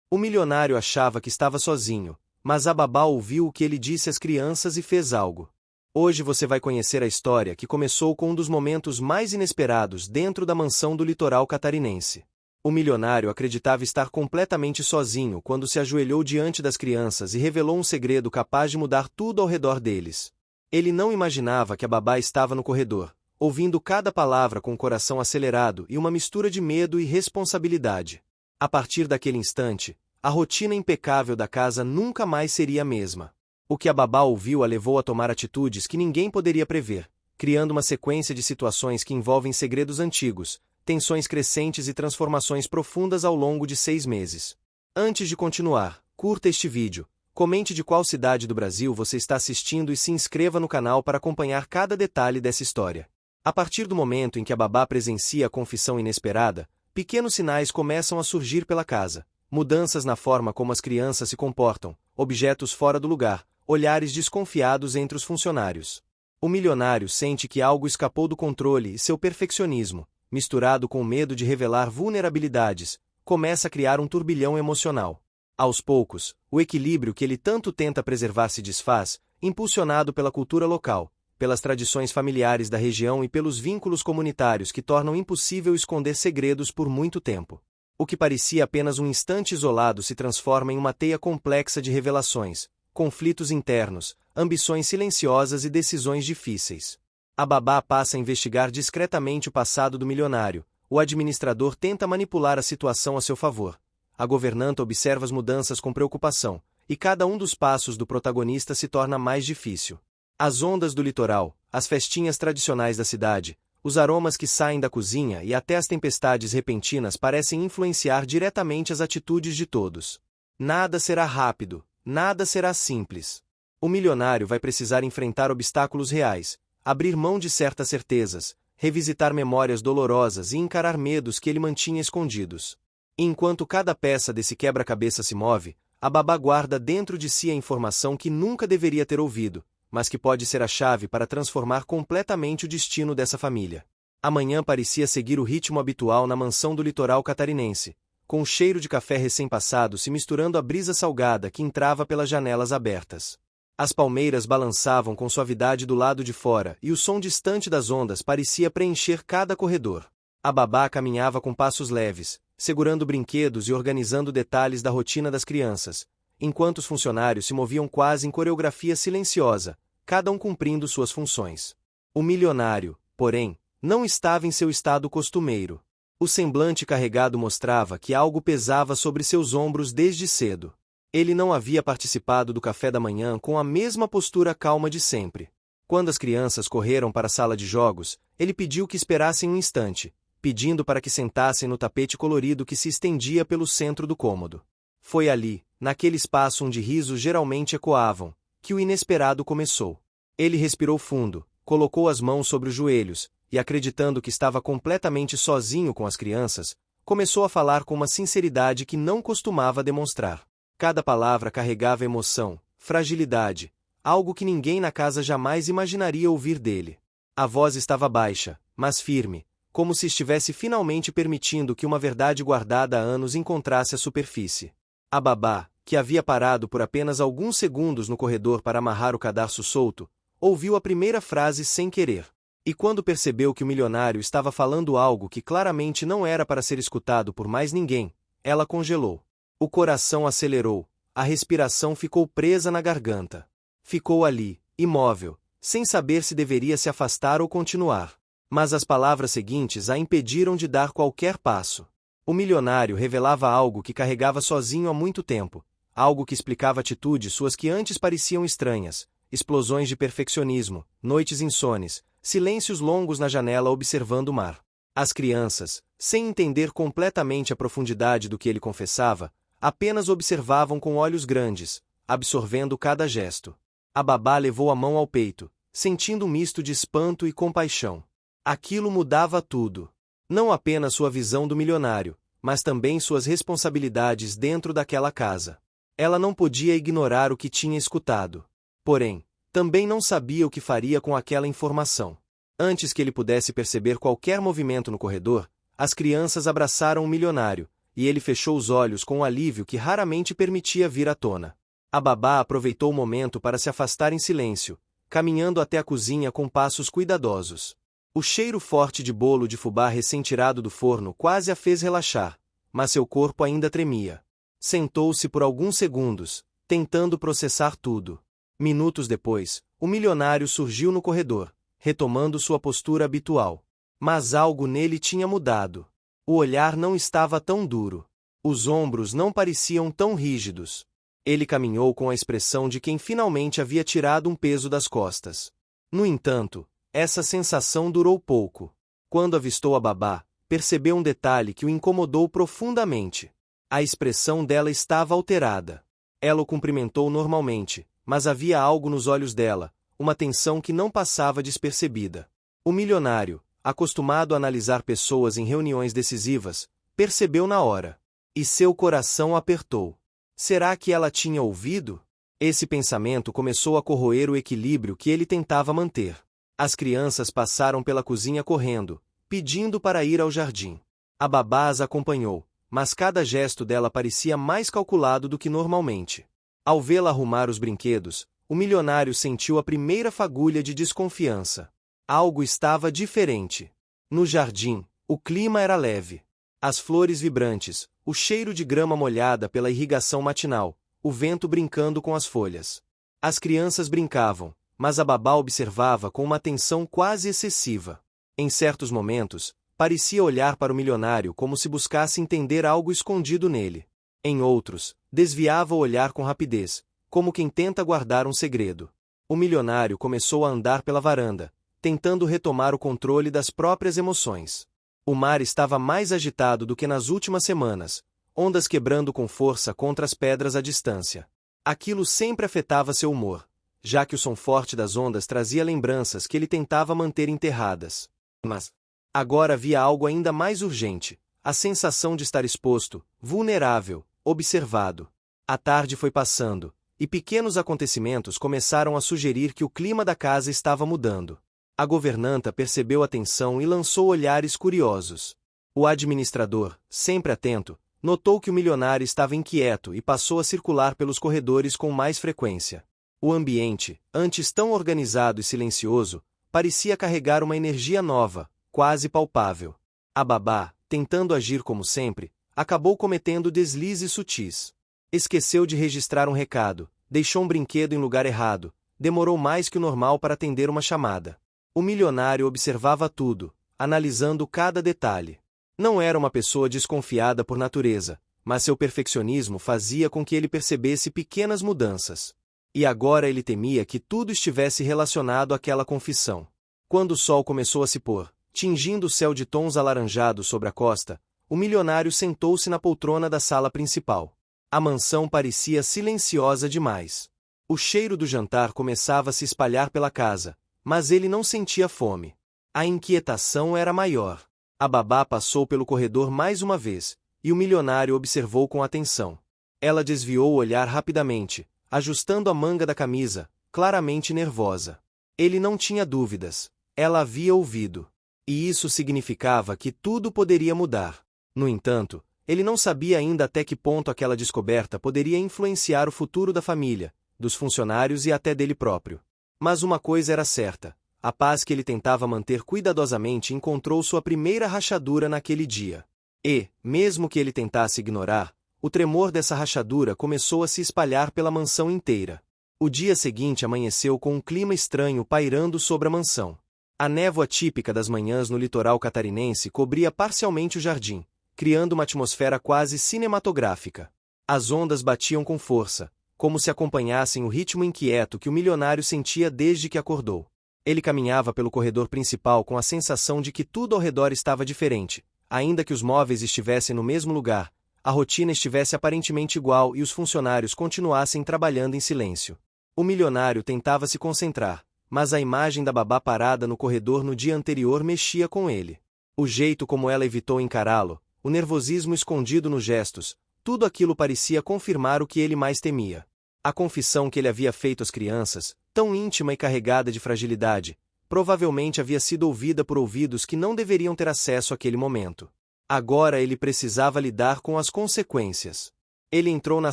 O milionário achava que estava sozinho, mas a babá ouviu o que ele disse às crianças e fez algo. Hoje você vai conhecer a história que começou com um dos momentos mais inesperados dentro da mansão do litoral catarinense. O milionário acreditava estar completamente sozinho quando se ajoelhou diante das crianças e revelou um segredo capaz de mudar tudo ao redor deles. Ele não imaginava que a babá estava no corredor, ouvindo cada palavra com o coração acelerado e uma mistura de medo e responsabilidade. A partir daquele instante, a rotina impecável da casa nunca mais seria a mesma. O que a babá ouviu a levou a tomar atitudes que ninguém poderia prever, criando uma sequência de situações que envolvem segredos antigos, tensões crescentes e transformações profundas ao longo de 6 meses. Antes de continuar, curta este vídeo, comente de qual cidade do Brasil você está assistindo e se inscreva no canal para acompanhar cada detalhe dessa história. A partir do momento em que a babá presencia a confissão inesperada, pequenos sinais começam a surgir pela casa. Mudanças na forma como as crianças se comportam, objetos fora do lugar, olhares desconfiados entre os funcionários. O milionário sente que algo escapou do controle e seu perfeccionismo, misturado com o medo de revelar vulnerabilidades, começa a criar um turbilhão emocional. Aos poucos, o equilíbrio que ele tanto tenta preservar se desfaz, impulsionado pela cultura local, pelas tradições familiares da região e pelos vínculos comunitários que tornam impossível esconder segredos por muito tempo. O que parecia apenas um instante isolado se transforma em uma teia complexa de revelações, conflitos internos, ambições silenciosas e decisões difíceis. A babá passa a investigar discretamente o passado do milionário, o administrador tenta manipular a situação a seu favor. A governanta observa as mudanças com preocupação, e cada um dos passos do protagonista se torna mais difícil. As ondas do litoral, as festinhas tradicionais da cidade, os aromas que saem da cozinha e até as tempestades repentinas parecem influenciar diretamente as atitudes de todos. Nada será rápido, nada será simples. O milionário vai precisar enfrentar obstáculos reais, abrir mão de certas certezas, revisitar memórias dolorosas e encarar medos que ele mantinha escondidos. E enquanto cada peça desse quebra-cabeça se move, a babá guarda dentro de si a informação que nunca deveria ter ouvido, mas que pode ser a chave para transformar completamente o destino dessa família. Amanhã parecia seguir o ritmo habitual na mansão do litoral catarinense, com o cheiro de café recém-passado se misturando à brisa salgada que entrava pelas janelas abertas. As palmeiras balançavam com suavidade do lado de fora e o som distante das ondas parecia preencher cada corredor. A babá caminhava com passos leves, segurando brinquedos e organizando detalhes da rotina das crianças, enquanto os funcionários se moviam quase em coreografia silenciosa, cada um cumprindo suas funções. O milionário, porém, não estava em seu estado costumeiro. O semblante carregado mostrava que algo pesava sobre seus ombros desde cedo. Ele não havia participado do café da manhã com a mesma postura calma de sempre. Quando as crianças correram para a sala de jogos, ele pediu que esperassem um instante, pedindo para que sentassem no tapete colorido que se estendia pelo centro do cômodo. Foi ali, naquele espaço onde risos geralmente ecoavam, que o inesperado começou. Ele respirou fundo, colocou as mãos sobre os joelhos, e acreditando que estava completamente sozinho com as crianças, começou a falar com uma sinceridade que não costumava demonstrar. Cada palavra carregava emoção, fragilidade, algo que ninguém na casa jamais imaginaria ouvir dele. A voz estava baixa, mas firme, como se estivesse finalmente permitindo que uma verdade guardada há anos encontrasse a superfície. A babá, que havia parado por apenas alguns segundos no corredor para amarrar o cadarço solto, ouviu a primeira frase sem querer. E quando percebeu que o milionário estava falando algo que claramente não era para ser escutado por mais ninguém, ela congelou. O coração acelerou, a respiração ficou presa na garganta. Ficou ali, imóvel, sem saber se deveria se afastar ou continuar. Mas as palavras seguintes a impediram de dar qualquer passo. O milionário revelava algo que carregava sozinho há muito tempo, algo que explicava atitudes suas que antes pareciam estranhas, explosões de perfeccionismo, noites insones, silêncios longos na janela observando o mar. As crianças, sem entender completamente a profundidade do que ele confessava, apenas observavam com olhos grandes, absorvendo cada gesto. A babá levou a mão ao peito, sentindo um misto de espanto e compaixão. Aquilo mudava tudo. Não apenas sua visão do milionário, mas também suas responsabilidades dentro daquela casa. Ela não podia ignorar o que tinha escutado. Porém, também não sabia o que faria com aquela informação. Antes que ele pudesse perceber qualquer movimento no corredor, as crianças abraçaram o milionário, e ele fechou os olhos com um alívio que raramente permitia vir à tona. A babá aproveitou o momento para se afastar em silêncio, caminhando até a cozinha com passos cuidadosos. O cheiro forte de bolo de fubá recém-tirado do forno quase a fez relaxar, mas seu corpo ainda tremia. Sentou-se por alguns segundos, tentando processar tudo. Minutos depois, o milionário surgiu no corredor, retomando sua postura habitual. Mas algo nele tinha mudado. O olhar não estava tão duro. Os ombros não pareciam tão rígidos. Ele caminhou com a expressão de quem finalmente havia tirado um peso das costas. No entanto, essa sensação durou pouco. Quando avistou a babá, percebeu um detalhe que o incomodou profundamente. A expressão dela estava alterada. Ela o cumprimentou normalmente, mas havia algo nos olhos dela, uma tensão que não passava despercebida. O milionário, acostumado a analisar pessoas em reuniões decisivas, percebeu na hora. E seu coração apertou. Será que ela tinha ouvido? Esse pensamento começou a corroer o equilíbrio que ele tentava manter. As crianças passaram pela cozinha correndo, pedindo para ir ao jardim. A babá as acompanhou, mas cada gesto dela parecia mais calculado do que normalmente. Ao vê-la arrumar os brinquedos, o milionário sentiu a primeira fagulha de desconfiança. Algo estava diferente. No jardim, o clima era leve. As flores vibrantes, o cheiro de grama molhada pela irrigação matinal, o vento brincando com as folhas. As crianças brincavam, mas a babá observava com uma atenção quase excessiva. Em certos momentos, parecia olhar para o milionário como se buscasse entender algo escondido nele. Em outros, desviava o olhar com rapidez, como quem tenta guardar um segredo. O milionário começou a andar pela varanda, tentando retomar o controle das próprias emoções. O mar estava mais agitado do que nas últimas semanas, ondas quebrando com força contra as pedras à distância. Aquilo sempre afetava seu humor, já que o som forte das ondas trazia lembranças que ele tentava manter enterradas. Mas agora havia algo ainda mais urgente, a sensação de estar exposto, vulnerável, observado. A tarde foi passando, e pequenos acontecimentos começaram a sugerir que o clima da casa estava mudando. A governanta percebeu a tensão e lançou olhares curiosos. O administrador, sempre atento, notou que o milionário estava inquieto e passou a circular pelos corredores com mais frequência. O ambiente, antes tão organizado e silencioso, parecia carregar uma energia nova, quase palpável. A babá, tentando agir como sempre, acabou cometendo deslizes sutis. Esqueceu de registrar um recado, deixou um brinquedo em lugar errado, demorou mais que o normal para atender uma chamada. O milionário observava tudo, analisando cada detalhe. Não era uma pessoa desconfiada por natureza, mas seu perfeccionismo fazia com que ele percebesse pequenas mudanças. E agora ele temia que tudo estivesse relacionado àquela confissão. Quando o sol começou a se pôr, tingindo o céu de tons alaranjados sobre a costa, o milionário sentou-se na poltrona da sala principal. A mansão parecia silenciosa demais. O cheiro do jantar começava a se espalhar pela casa, mas ele não sentia fome. A inquietação era maior. A babá passou pelo corredor mais uma vez, e o milionário observou com atenção. Ela desviou o olhar rapidamente, ajustando a manga da camisa, claramente nervosa. Ele não tinha dúvidas. Ela havia ouvido. E isso significava que tudo poderia mudar. No entanto, ele não sabia ainda até que ponto aquela descoberta poderia influenciar o futuro da família, dos funcionários e até dele próprio. Mas uma coisa era certa: a paz que ele tentava manter cuidadosamente encontrou sua primeira rachadura naquele dia. E, mesmo que ele tentasse ignorar, o tremor dessa rachadura começou a se espalhar pela mansão inteira. O dia seguinte amanheceu com um clima estranho pairando sobre a mansão. A névoa típica das manhãs no litoral catarinense cobria parcialmente o jardim, criando uma atmosfera quase cinematográfica. As ondas batiam com força, como se acompanhassem o ritmo inquieto que o milionário sentia desde que acordou. Ele caminhava pelo corredor principal com a sensação de que tudo ao redor estava diferente, ainda que os móveis estivessem no mesmo lugar, a rotina estivesse aparentemente igual e os funcionários continuassem trabalhando em silêncio. O milionário tentava se concentrar, mas a imagem da babá parada no corredor no dia anterior mexia com ele. O jeito como ela evitou encará-lo, o nervosismo escondido nos gestos, tudo aquilo parecia confirmar o que ele mais temia. A confissão que ele havia feito às crianças, tão íntima e carregada de fragilidade, provavelmente havia sido ouvida por ouvidos que não deveriam ter acesso àquele momento. Agora ele precisava lidar com as consequências. Ele entrou na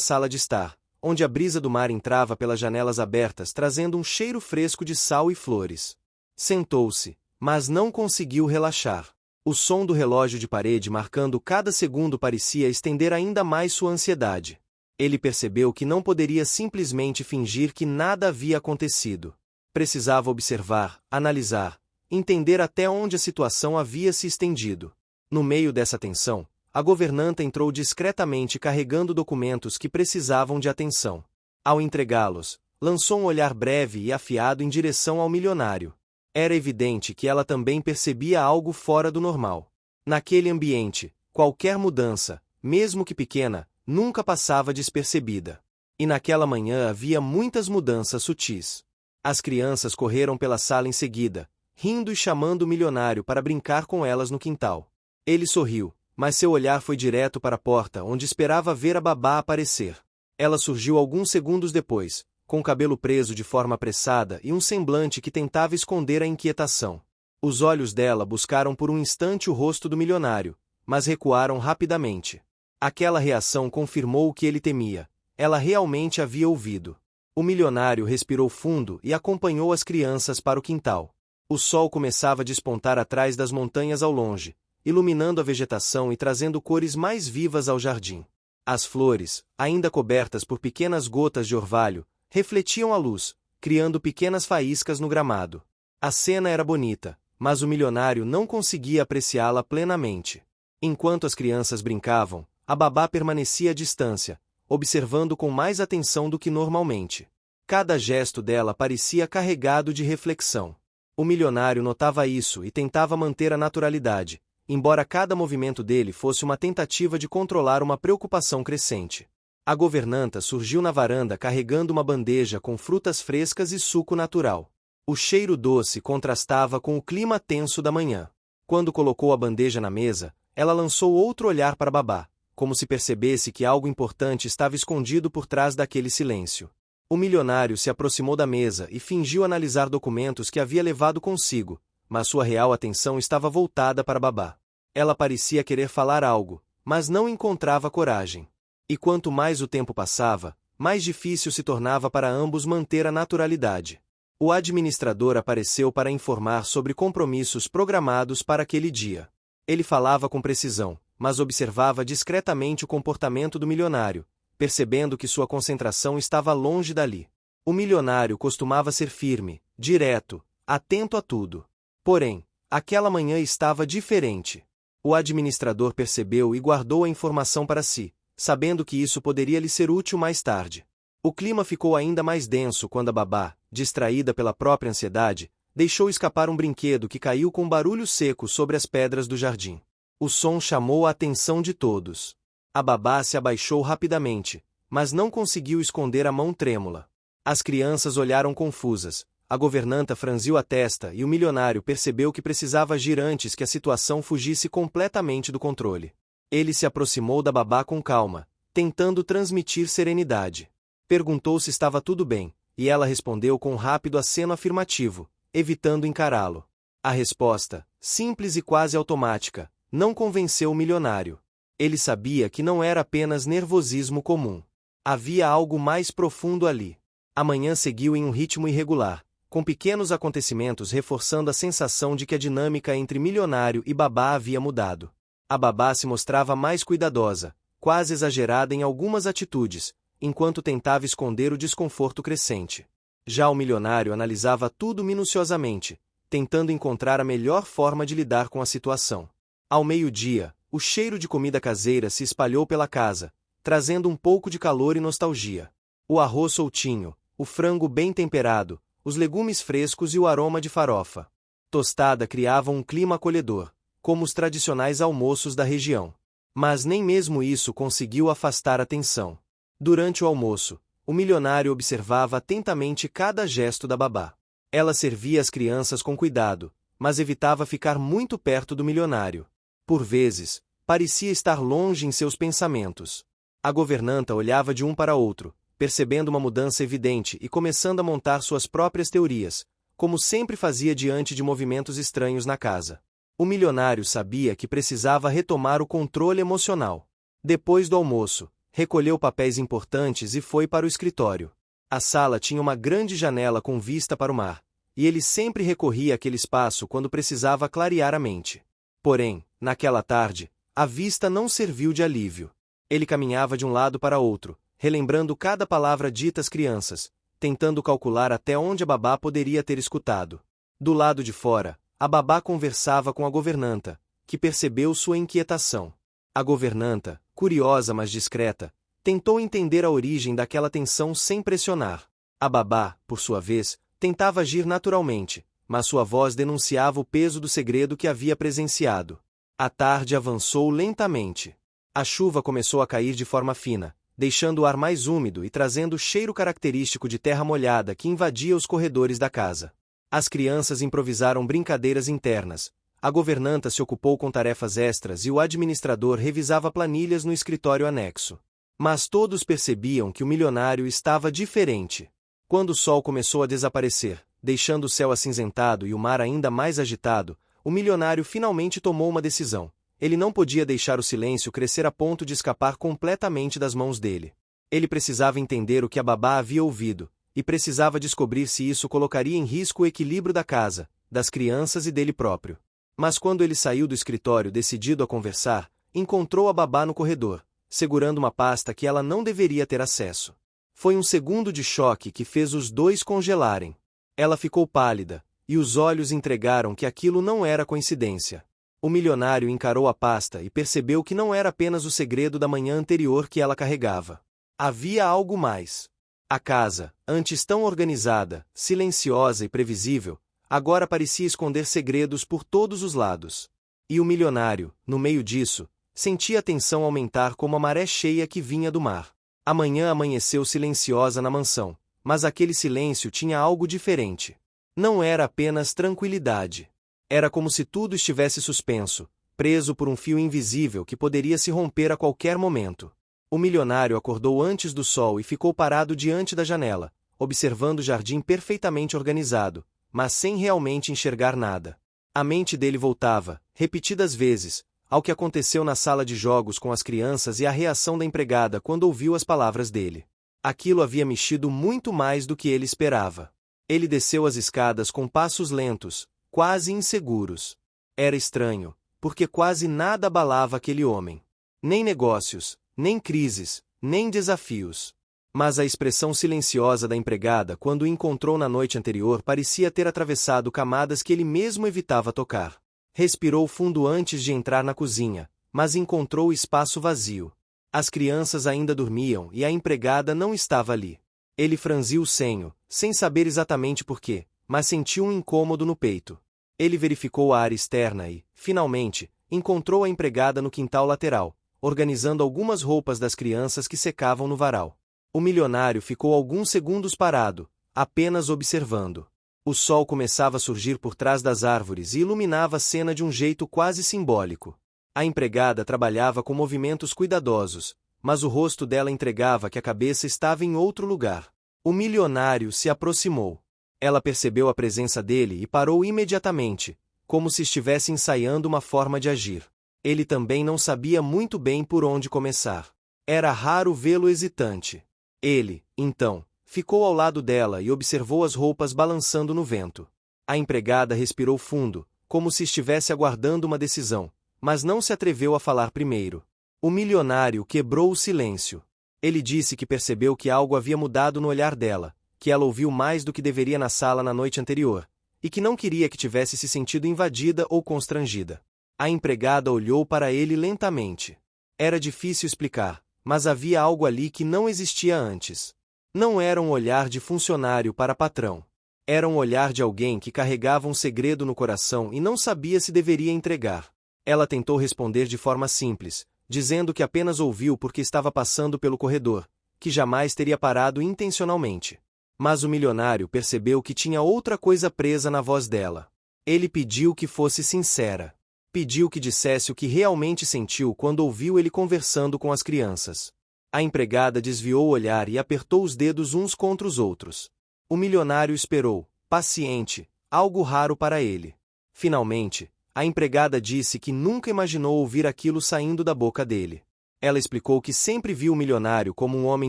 sala de estar, onde a brisa do mar entrava pelas janelas abertas trazendo um cheiro fresco de sal e flores. Sentou-se, mas não conseguiu relaxar. O som do relógio de parede marcando cada segundo parecia estender ainda mais sua ansiedade. Ele percebeu que não poderia simplesmente fingir que nada havia acontecido. Precisava observar, analisar, entender até onde a situação havia se estendido. No meio dessa tensão, a governanta entrou discretamente carregando documentos que precisavam de atenção. Ao entregá-los, lançou um olhar breve e afiado em direção ao milionário. Era evidente que ela também percebia algo fora do normal. Naquele ambiente, qualquer mudança, mesmo que pequena, nunca passava despercebida. E naquela manhã havia muitas mudanças sutis. As crianças correram pela sala em seguida, rindo e chamando o milionário para brincar com elas no quintal. Ele sorriu, mas seu olhar foi direto para a porta onde esperava ver a babá aparecer. Ela surgiu alguns segundos depois, com o cabelo preso de forma apressada e um semblante que tentava esconder a inquietação. Os olhos dela buscaram por um instante o rosto do milionário, mas recuaram rapidamente. Aquela reação confirmou o que ele temia. Ela realmente havia ouvido. O milionário respirou fundo e acompanhou as crianças para o quintal. O sol começava a despontar atrás das montanhas ao longe, iluminando a vegetação e trazendo cores mais vivas ao jardim. As flores, ainda cobertas por pequenas gotas de orvalho, refletiam a luz, criando pequenas faíscas no gramado. A cena era bonita, mas o milionário não conseguia apreciá-la plenamente. Enquanto as crianças brincavam, a babá permanecia à distância, observando com mais atenção do que normalmente. Cada gesto dela parecia carregado de reflexão. O milionário notava isso e tentava manter a naturalidade, embora cada movimento dele fosse uma tentativa de controlar uma preocupação crescente. A governanta surgiu na varanda carregando uma bandeja com frutas frescas e suco natural. O cheiro doce contrastava com o clima tenso da manhã. Quando colocou a bandeja na mesa, ela lançou outro olhar para babá, como se percebesse que algo importante estava escondido por trás daquele silêncio. O milionário se aproximou da mesa e fingiu analisar documentos que havia levado consigo, mas sua real atenção estava voltada para babá. Ela parecia querer falar algo, mas não encontrava coragem. E quanto mais o tempo passava, mais difícil se tornava para ambos manter a naturalidade. O administrador apareceu para informar sobre compromissos programados para aquele dia. Ele falava com precisão, mas observava discretamente o comportamento do milionário, percebendo que sua concentração estava longe dali. O milionário costumava ser firme, direto, atento a tudo. Porém, aquela manhã estava diferente. O administrador percebeu e guardou a informação para si, sabendo que isso poderia lhe ser útil mais tarde. O clima ficou ainda mais denso quando a babá, distraída pela própria ansiedade, deixou escapar um brinquedo que caiu com um barulho seco sobre as pedras do jardim. O som chamou a atenção de todos. A babá se abaixou rapidamente, mas não conseguiu esconder a mão trêmula. As crianças olharam confusas, a governanta franziu a testa e o milionário percebeu que precisava agir antes que a situação fugisse completamente do controle. Ele se aproximou da babá com calma, tentando transmitir serenidade. Perguntou se estava tudo bem, e ela respondeu com um rápido aceno afirmativo, evitando encará-lo. A resposta, simples e quase automática, não convenceu o milionário. Ele sabia que não era apenas nervosismo comum. Havia algo mais profundo ali. A manhã seguiu em um ritmo irregular, com pequenos acontecimentos reforçando a sensação de que a dinâmica entre milionário e babá havia mudado. A babá se mostrava mais cuidadosa, quase exagerada em algumas atitudes, enquanto tentava esconder o desconforto crescente. Já o milionário analisava tudo minuciosamente, tentando encontrar a melhor forma de lidar com a situação. Ao meio-dia, o cheiro de comida caseira se espalhou pela casa, trazendo um pouco de calor e nostalgia. O arroz soltinho, o frango bem temperado, os legumes frescos e o aroma de farofa tostada criavam um clima acolhedor, como os tradicionais almoços da região. Mas nem mesmo isso conseguiu afastar a tensão. Durante o almoço, o milionário observava atentamente cada gesto da babá. Ela servia as crianças com cuidado, mas evitava ficar muito perto do milionário. Por vezes, parecia estar longe em seus pensamentos. A governanta olhava de um para outro, percebendo uma mudança evidente e começando a montar suas próprias teorias, como sempre fazia diante de movimentos estranhos na casa. O milionário sabia que precisava retomar o controle emocional. Depois do almoço, recolheu papéis importantes e foi para o escritório. A sala tinha uma grande janela com vista para o mar, e ele sempre recorria àquele espaço quando precisava clarear a mente. Porém, naquela tarde, a vista não serviu de alívio. Ele caminhava de um lado para outro, relembrando cada palavra dita às crianças, tentando calcular até onde a babá poderia ter escutado. Do lado de fora, a babá conversava com a governanta, que percebeu sua inquietação. A governanta, curiosa mas discreta, tentou entender a origem daquela tensão sem pressionar. A babá, por sua vez, tentava agir naturalmente, mas sua voz denunciava o peso do segredo que havia presenciado. A tarde avançou lentamente. A chuva começou a cair de forma fina, deixando o ar mais úmido e trazendo o cheiro característico de terra molhada que invadia os corredores da casa. As crianças improvisaram brincadeiras internas, a governanta se ocupou com tarefas extras e o administrador revisava planilhas no escritório anexo. Mas todos percebiam que o milionário estava diferente. Quando o sol começou a desaparecer, deixando o céu acinzentado e o mar ainda mais agitado, o milionário finalmente tomou uma decisão. Ele não podia deixar o silêncio crescer a ponto de escapar completamente das mãos dele. Ele precisava entender o que a babá havia ouvido, e precisava descobrir se isso colocaria em risco o equilíbrio da casa, das crianças e dele próprio. Mas quando ele saiu do escritório decidido a conversar, encontrou a babá no corredor, segurando uma pasta que ela não deveria ter acesso. Foi um segundo de choque que fez os dois congelarem. Ela ficou pálida, e os olhos entregaram que aquilo não era coincidência. O milionário encarou a pasta e percebeu que não era apenas o segredo da manhã anterior que ela carregava. Havia algo mais. A casa, antes tão organizada, silenciosa e previsível, agora parecia esconder segredos por todos os lados. E o milionário, no meio disso, sentia a tensão aumentar como a maré cheia que vinha do mar. A manhã amanheceu silenciosa na mansão, mas aquele silêncio tinha algo diferente. Não era apenas tranquilidade. Era como se tudo estivesse suspenso, preso por um fio invisível que poderia se romper a qualquer momento. O milionário acordou antes do sol e ficou parado diante da janela, observando o jardim perfeitamente organizado, mas sem realmente enxergar nada. A mente dele voltava, repetidas vezes, ao que aconteceu na sala de jogos com as crianças e a reação da empregada quando ouviu as palavras dele. Aquilo havia mexido muito mais do que ele esperava. Ele desceu as escadas com passos lentos, quase inseguros. Era estranho, porque quase nada abalava aquele homem. Nem negócios, nem crises, nem desafios. Mas a expressão silenciosa da empregada quando o encontrou na noite anterior parecia ter atravessado camadas que ele mesmo evitava tocar. Respirou fundo antes de entrar na cozinha, mas encontrou o espaço vazio. As crianças ainda dormiam e a empregada não estava ali. Ele franziu o senho, sem saber exatamente por quê, mas sentiu um incômodo no peito. Ele verificou a área externa e, finalmente, encontrou a empregada no quintal lateral, organizando algumas roupas das crianças que secavam no varal. O milionário ficou alguns segundos parado, apenas observando. O sol começava a surgir por trás das árvores e iluminava a cena de um jeito quase simbólico. A empregada trabalhava com movimentos cuidadosos, mas o rosto dela entregava que a cabeça estava em outro lugar. O milionário se aproximou. Ela percebeu a presença dele e parou imediatamente, como se estivesse ensaiando uma forma de agir. Ele também não sabia muito bem por onde começar. Era raro vê-lo hesitante. Ele, então, ficou ao lado dela e observou as roupas balançando no vento. A empregada respirou fundo, como se estivesse aguardando uma decisão, mas não se atreveu a falar primeiro. O milionário quebrou o silêncio. Ele disse que percebeu que algo havia mudado no olhar dela, que ela ouviu mais do que deveria na sala na noite anterior, e que não queria que tivesse se sentido invadida ou constrangida. A empregada olhou para ele lentamente. Era difícil explicar, mas havia algo ali que não existia antes. Não era um olhar de funcionário para patrão. Era um olhar de alguém que carregava um segredo no coração e não sabia se deveria entregar. Ela tentou responder de forma simples, dizendo que apenas ouviu porque estava passando pelo corredor, que jamais teria parado intencionalmente. Mas o milionário percebeu que tinha outra coisa presa na voz dela. Ele pediu que fosse sincera. Pediu que dissesse o que realmente sentiu quando ouviu ele conversando com as crianças. A empregada desviou o olhar e apertou os dedos uns contra os outros. O milionário esperou, paciente, algo raro para ele. Finalmente, A empregada disse que nunca imaginou ouvir aquilo saindo da boca dele. Ela explicou que sempre viu o milionário como um homem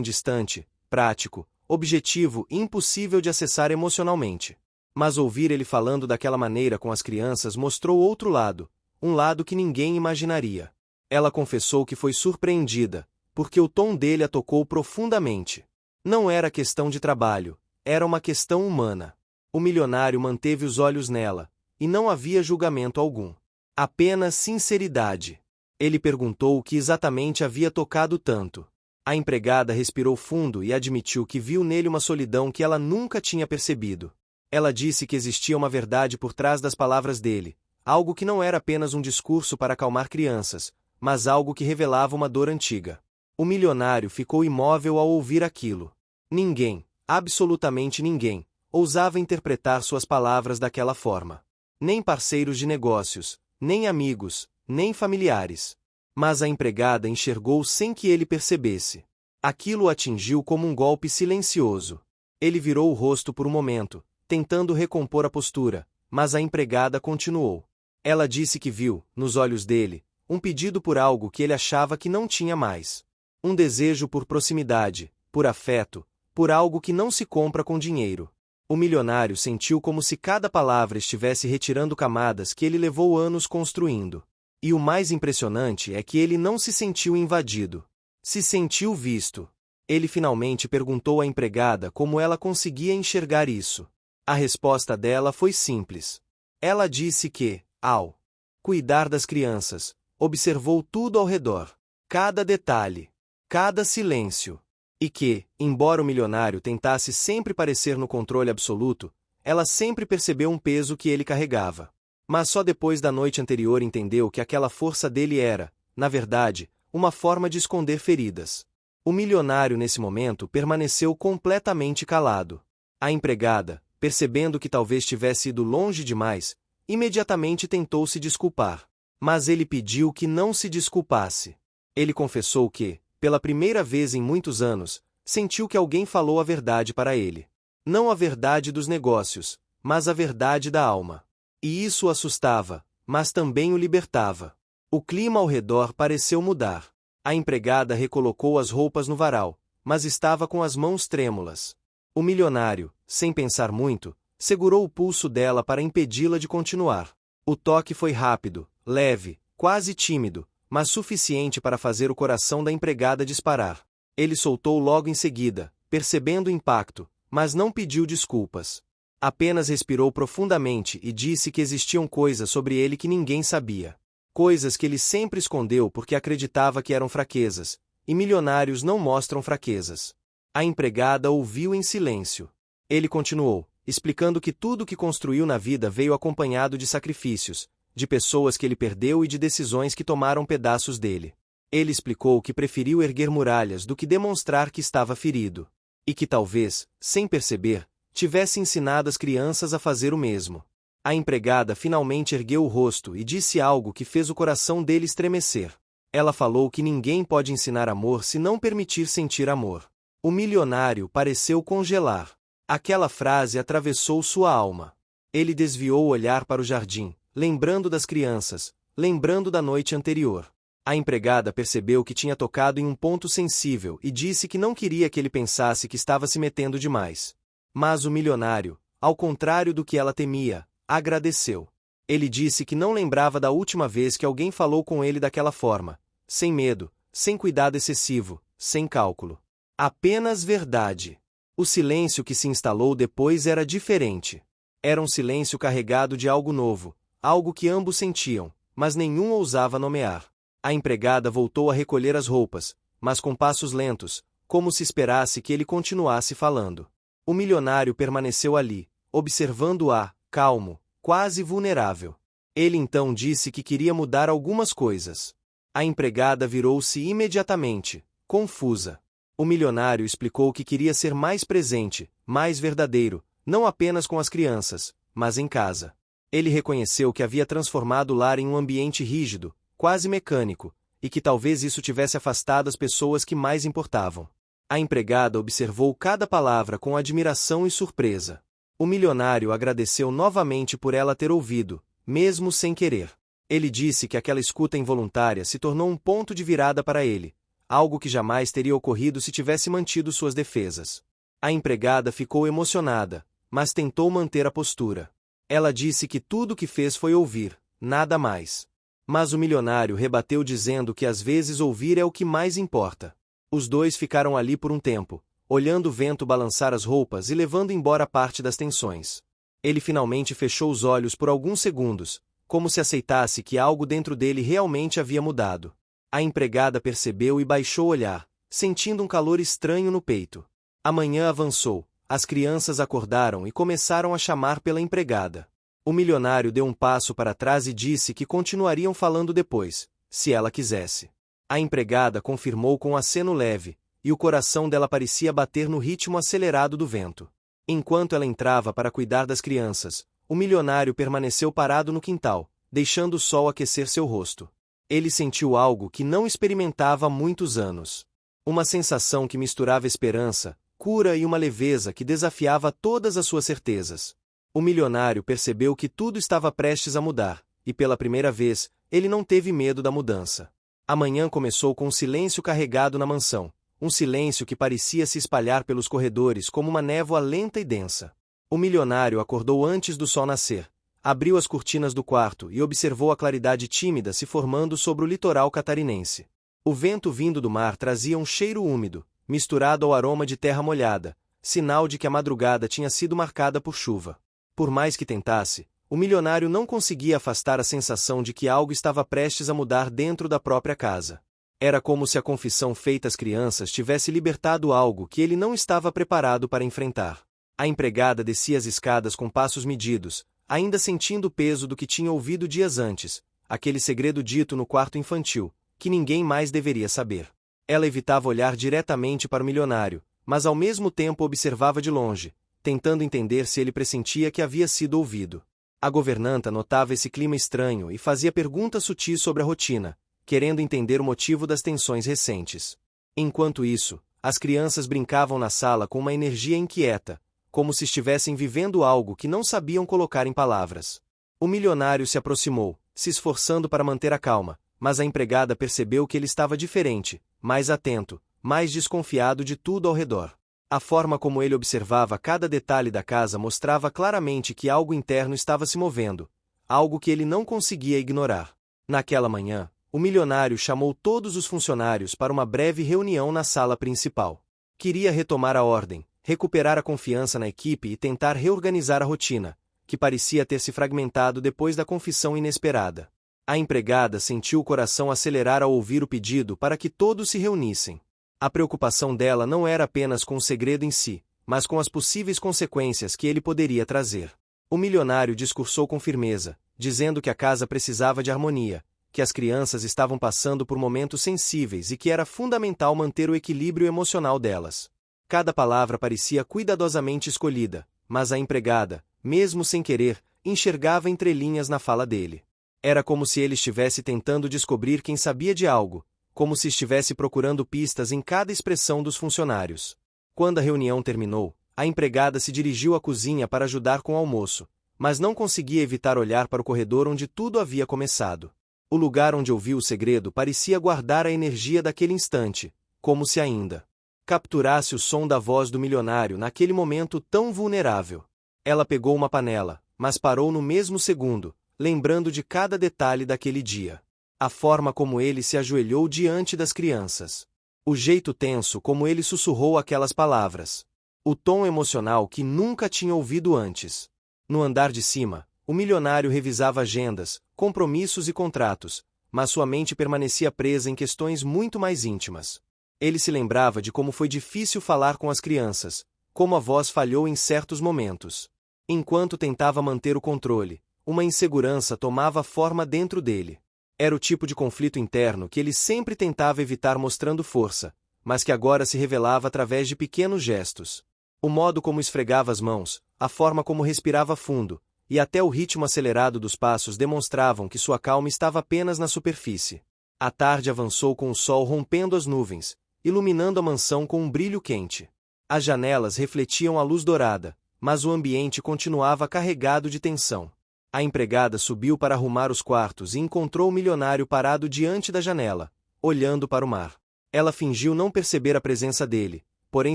distante, prático, objetivo e impossível de acessar emocionalmente. Mas ouvir ele falando daquela maneira com as crianças mostrou outro lado, um lado que ninguém imaginaria. Ela confessou que foi surpreendida, porque o tom dele a tocou profundamente. Não era questão de trabalho, era uma questão humana. O milionário manteve os olhos nela, e não havia julgamento algum. Apenas sinceridade. Ele perguntou o que exatamente havia tocado tanto. A empregada respirou fundo e admitiu que viu nele uma solidão que ela nunca tinha percebido. Ela disse que existia uma verdade por trás das palavras dele, algo que não era apenas um discurso para acalmar crianças, mas algo que revelava uma dor antiga. O milionário ficou imóvel ao ouvir aquilo. Ninguém, absolutamente ninguém, ousava interpretar suas palavras daquela forma. Nem parceiros de negócios, nem amigos, nem familiares. Mas a empregada enxergou sem que ele percebesse. Aquilo o atingiu como um golpe silencioso. Ele virou o rosto por um momento, tentando recompor a postura, mas a empregada continuou. Ela disse que viu, nos olhos dele, um pedido por algo que ele achava que não tinha mais. Um desejo por proximidade, por afeto, por algo que não se compra com dinheiro. O milionário sentiu como se cada palavra estivesse retirando camadas que ele levou anos construindo. E o mais impressionante é que ele não se sentiu invadido. Se sentiu visto. Ele finalmente perguntou à empregada como ela conseguia enxergar isso. A resposta dela foi simples. Ela disse que, ao cuidar das crianças, observou tudo ao redor. Cada detalhe. Cada silêncio. E que, embora o milionário tentasse sempre parecer no controle absoluto, ela sempre percebeu um peso que ele carregava. Mas só depois da noite anterior entendeu que aquela força dele era, na verdade, uma forma de esconder feridas. O milionário nesse momento permaneceu completamente calado. A empregada, percebendo que talvez tivesse ido longe demais, imediatamente tentou se desculpar. Mas ele pediu que não se desculpasse. Ele confessou que, pela primeira vez em muitos anos, sentiu que alguém falou a verdade para ele. Não a verdade dos negócios, mas a verdade da alma. E isso o assustava, mas também o libertava. O clima ao redor pareceu mudar. A empregada recolocou as roupas no varal, mas estava com as mãos trêmulas. O milionário, sem pensar muito, segurou o pulso dela para impedi-la de continuar. O toque foi rápido, leve, quase tímido, mas suficiente para fazer o coração da empregada disparar. Ele soltou logo em seguida, percebendo o impacto, mas não pediu desculpas. Apenas respirou profundamente e disse que existiam coisas sobre ele que ninguém sabia. Coisas que ele sempre escondeu porque acreditava que eram fraquezas, e milionários não mostram fraquezas. A empregada ouviu em silêncio. Ele continuou, explicando que tudo o que construiu na vida veio acompanhado de sacrifícios, de pessoas que ele perdeu e de decisões que tomaram pedaços dele. Ele explicou que preferiu erguer muralhas do que demonstrar que estava ferido. E que talvez, sem perceber, tivesse ensinado as crianças a fazer o mesmo. A empregada finalmente ergueu o rosto e disse algo que fez o coração dele estremecer. Ela falou que ninguém pode ensinar amor se não permitir sentir amor. O milionário pareceu congelar. Aquela frase atravessou sua alma. Ele desviou o olhar para o jardim, lembrando das crianças, lembrando da noite anterior. A empregada percebeu que tinha tocado em um ponto sensível e disse que não queria que ele pensasse que estava se metendo demais. Mas o milionário, ao contrário do que ela temia, agradeceu. Ele disse que não lembrava da última vez que alguém falou com ele daquela forma, sem medo, sem cuidado excessivo, sem cálculo. Apenas verdade. O silêncio que se instalou depois era diferente. Era um silêncio carregado de algo novo, algo que ambos sentiam, mas nenhum ousava nomear. A empregada voltou a recolher as roupas, mas com passos lentos, como se esperasse que ele continuasse falando. O milionário permaneceu ali, observando-a, calmo, quase vulnerável. Ele então disse que queria mudar algumas coisas. A empregada virou-se imediatamente, confusa. O milionário explicou que queria ser mais presente, mais verdadeiro, não apenas com as crianças, mas em casa. Ele reconheceu que havia transformado o lar em um ambiente rígido, quase mecânico, e que talvez isso tivesse afastado as pessoas que mais importavam. A empregada observou cada palavra com admiração e surpresa. O milionário agradeceu novamente por ela ter ouvido, mesmo sem querer. Ele disse que aquela escuta involuntária se tornou um ponto de virada para ele, algo que jamais teria ocorrido se tivesse mantido suas defesas. A empregada ficou emocionada, mas tentou manter a postura. Ela disse que tudo o que fez foi ouvir, nada mais. Mas o milionário rebateu dizendo que às vezes ouvir é o que mais importa. Os dois ficaram ali por um tempo, olhando o vento balançar as roupas e levando embora parte das tensões. Ele finalmente fechou os olhos por alguns segundos, como se aceitasse que algo dentro dele realmente havia mudado. A empregada percebeu e baixou o olhar, sentindo um calor estranho no peito. A manhã avançou, as crianças acordaram e começaram a chamar pela empregada. O milionário deu um passo para trás e disse que continuariam falando depois, se ela quisesse. A empregada confirmou com um aceno leve, e o coração dela parecia bater no ritmo acelerado do vento. Enquanto ela entrava para cuidar das crianças, o milionário permaneceu parado no quintal, deixando o sol aquecer seu rosto. Ele sentiu algo que não experimentava há muitos anos. Uma sensação que misturava esperança, cura e uma leveza que desafiava todas as suas certezas. O milionário percebeu que tudo estava prestes a mudar, e pela primeira vez, ele não teve medo da mudança. A manhã começou com um silêncio carregado na mansão, um silêncio que parecia se espalhar pelos corredores como uma névoa lenta e densa. O milionário acordou antes do sol nascer, abriu as cortinas do quarto e observou a claridade tímida se formando sobre o litoral catarinense. O vento vindo do mar trazia um cheiro úmido, misturado ao aroma de terra molhada, sinal de que a madrugada tinha sido marcada por chuva. Por mais que tentasse, o milionário não conseguia afastar a sensação de que algo estava prestes a mudar dentro da própria casa. Era como se a confissão feita às crianças tivesse libertado algo que ele não estava preparado para enfrentar. A empregada descia as escadas com passos medidos, ainda sentindo o peso do que tinha ouvido dias antes, aquele segredo dito no quarto infantil, que ninguém mais deveria saber. Ela evitava olhar diretamente para o milionário, mas ao mesmo tempo observava de longe, tentando entender se ele pressentia que havia sido ouvido. A governanta notava esse clima estranho e fazia perguntas sutis sobre a rotina, querendo entender o motivo das tensões recentes. Enquanto isso, as crianças brincavam na sala com uma energia inquieta, como se estivessem vivendo algo que não sabiam colocar em palavras. O milionário se aproximou, se esforçando para manter a calma, mas a empregada percebeu que ele estava diferente, mais atento, mais desconfiado de tudo ao redor. A forma como ele observava cada detalhe da casa mostrava claramente que algo interno estava se movendo, algo que ele não conseguia ignorar. Naquela manhã, o milionário chamou todos os funcionários para uma breve reunião na sala principal. Queria retomar a ordem, recuperar a confiança na equipe e tentar reorganizar a rotina, que parecia ter se fragmentado depois da confissão inesperada. A empregada sentiu o coração acelerar ao ouvir o pedido para que todos se reunissem. A preocupação dela não era apenas com o segredo em si, mas com as possíveis consequências que ele poderia trazer. O milionário discursou com firmeza, dizendo que a casa precisava de harmonia, que as crianças estavam passando por momentos sensíveis e que era fundamental manter o equilíbrio emocional delas. Cada palavra parecia cuidadosamente escolhida, mas a empregada, mesmo sem querer, enxergava entrelinhas na fala dele. Era como se ele estivesse tentando descobrir quem sabia de algo, como se estivesse procurando pistas em cada expressão dos funcionários. Quando a reunião terminou, a empregada se dirigiu à cozinha para ajudar com o almoço, mas não conseguia evitar olhar para o corredor onde tudo havia começado. O lugar onde ouviu o segredo parecia guardar a energia daquele instante, como se ainda capturasse o som da voz do milionário naquele momento tão vulnerável. Ela pegou uma panela, mas parou no mesmo segundo, lembrando de cada detalhe daquele dia. A forma como ele se ajoelhou diante das crianças. O jeito tenso como ele sussurrou aquelas palavras. O tom emocional que nunca tinha ouvido antes. No andar de cima, o milionário revisava agendas, compromissos e contratos, mas sua mente permanecia presa em questões muito mais íntimas. Ele se lembrava de como foi difícil falar com as crianças, como a voz falhou em certos momentos. Enquanto tentava manter o controle, uma insegurança tomava forma dentro dele. Era o tipo de conflito interno que ele sempre tentava evitar mostrando força, mas que agora se revelava através de pequenos gestos. O modo como esfregava as mãos, a forma como respirava fundo, e até o ritmo acelerado dos passos demonstravam que sua calma estava apenas na superfície. A tarde avançou com o sol rompendo as nuvens, iluminando a mansão com um brilho quente. As janelas refletiam a luz dourada, mas o ambiente continuava carregado de tensão. A empregada subiu para arrumar os quartos e encontrou o milionário parado diante da janela, olhando para o mar. Ela fingiu não perceber a presença dele, porém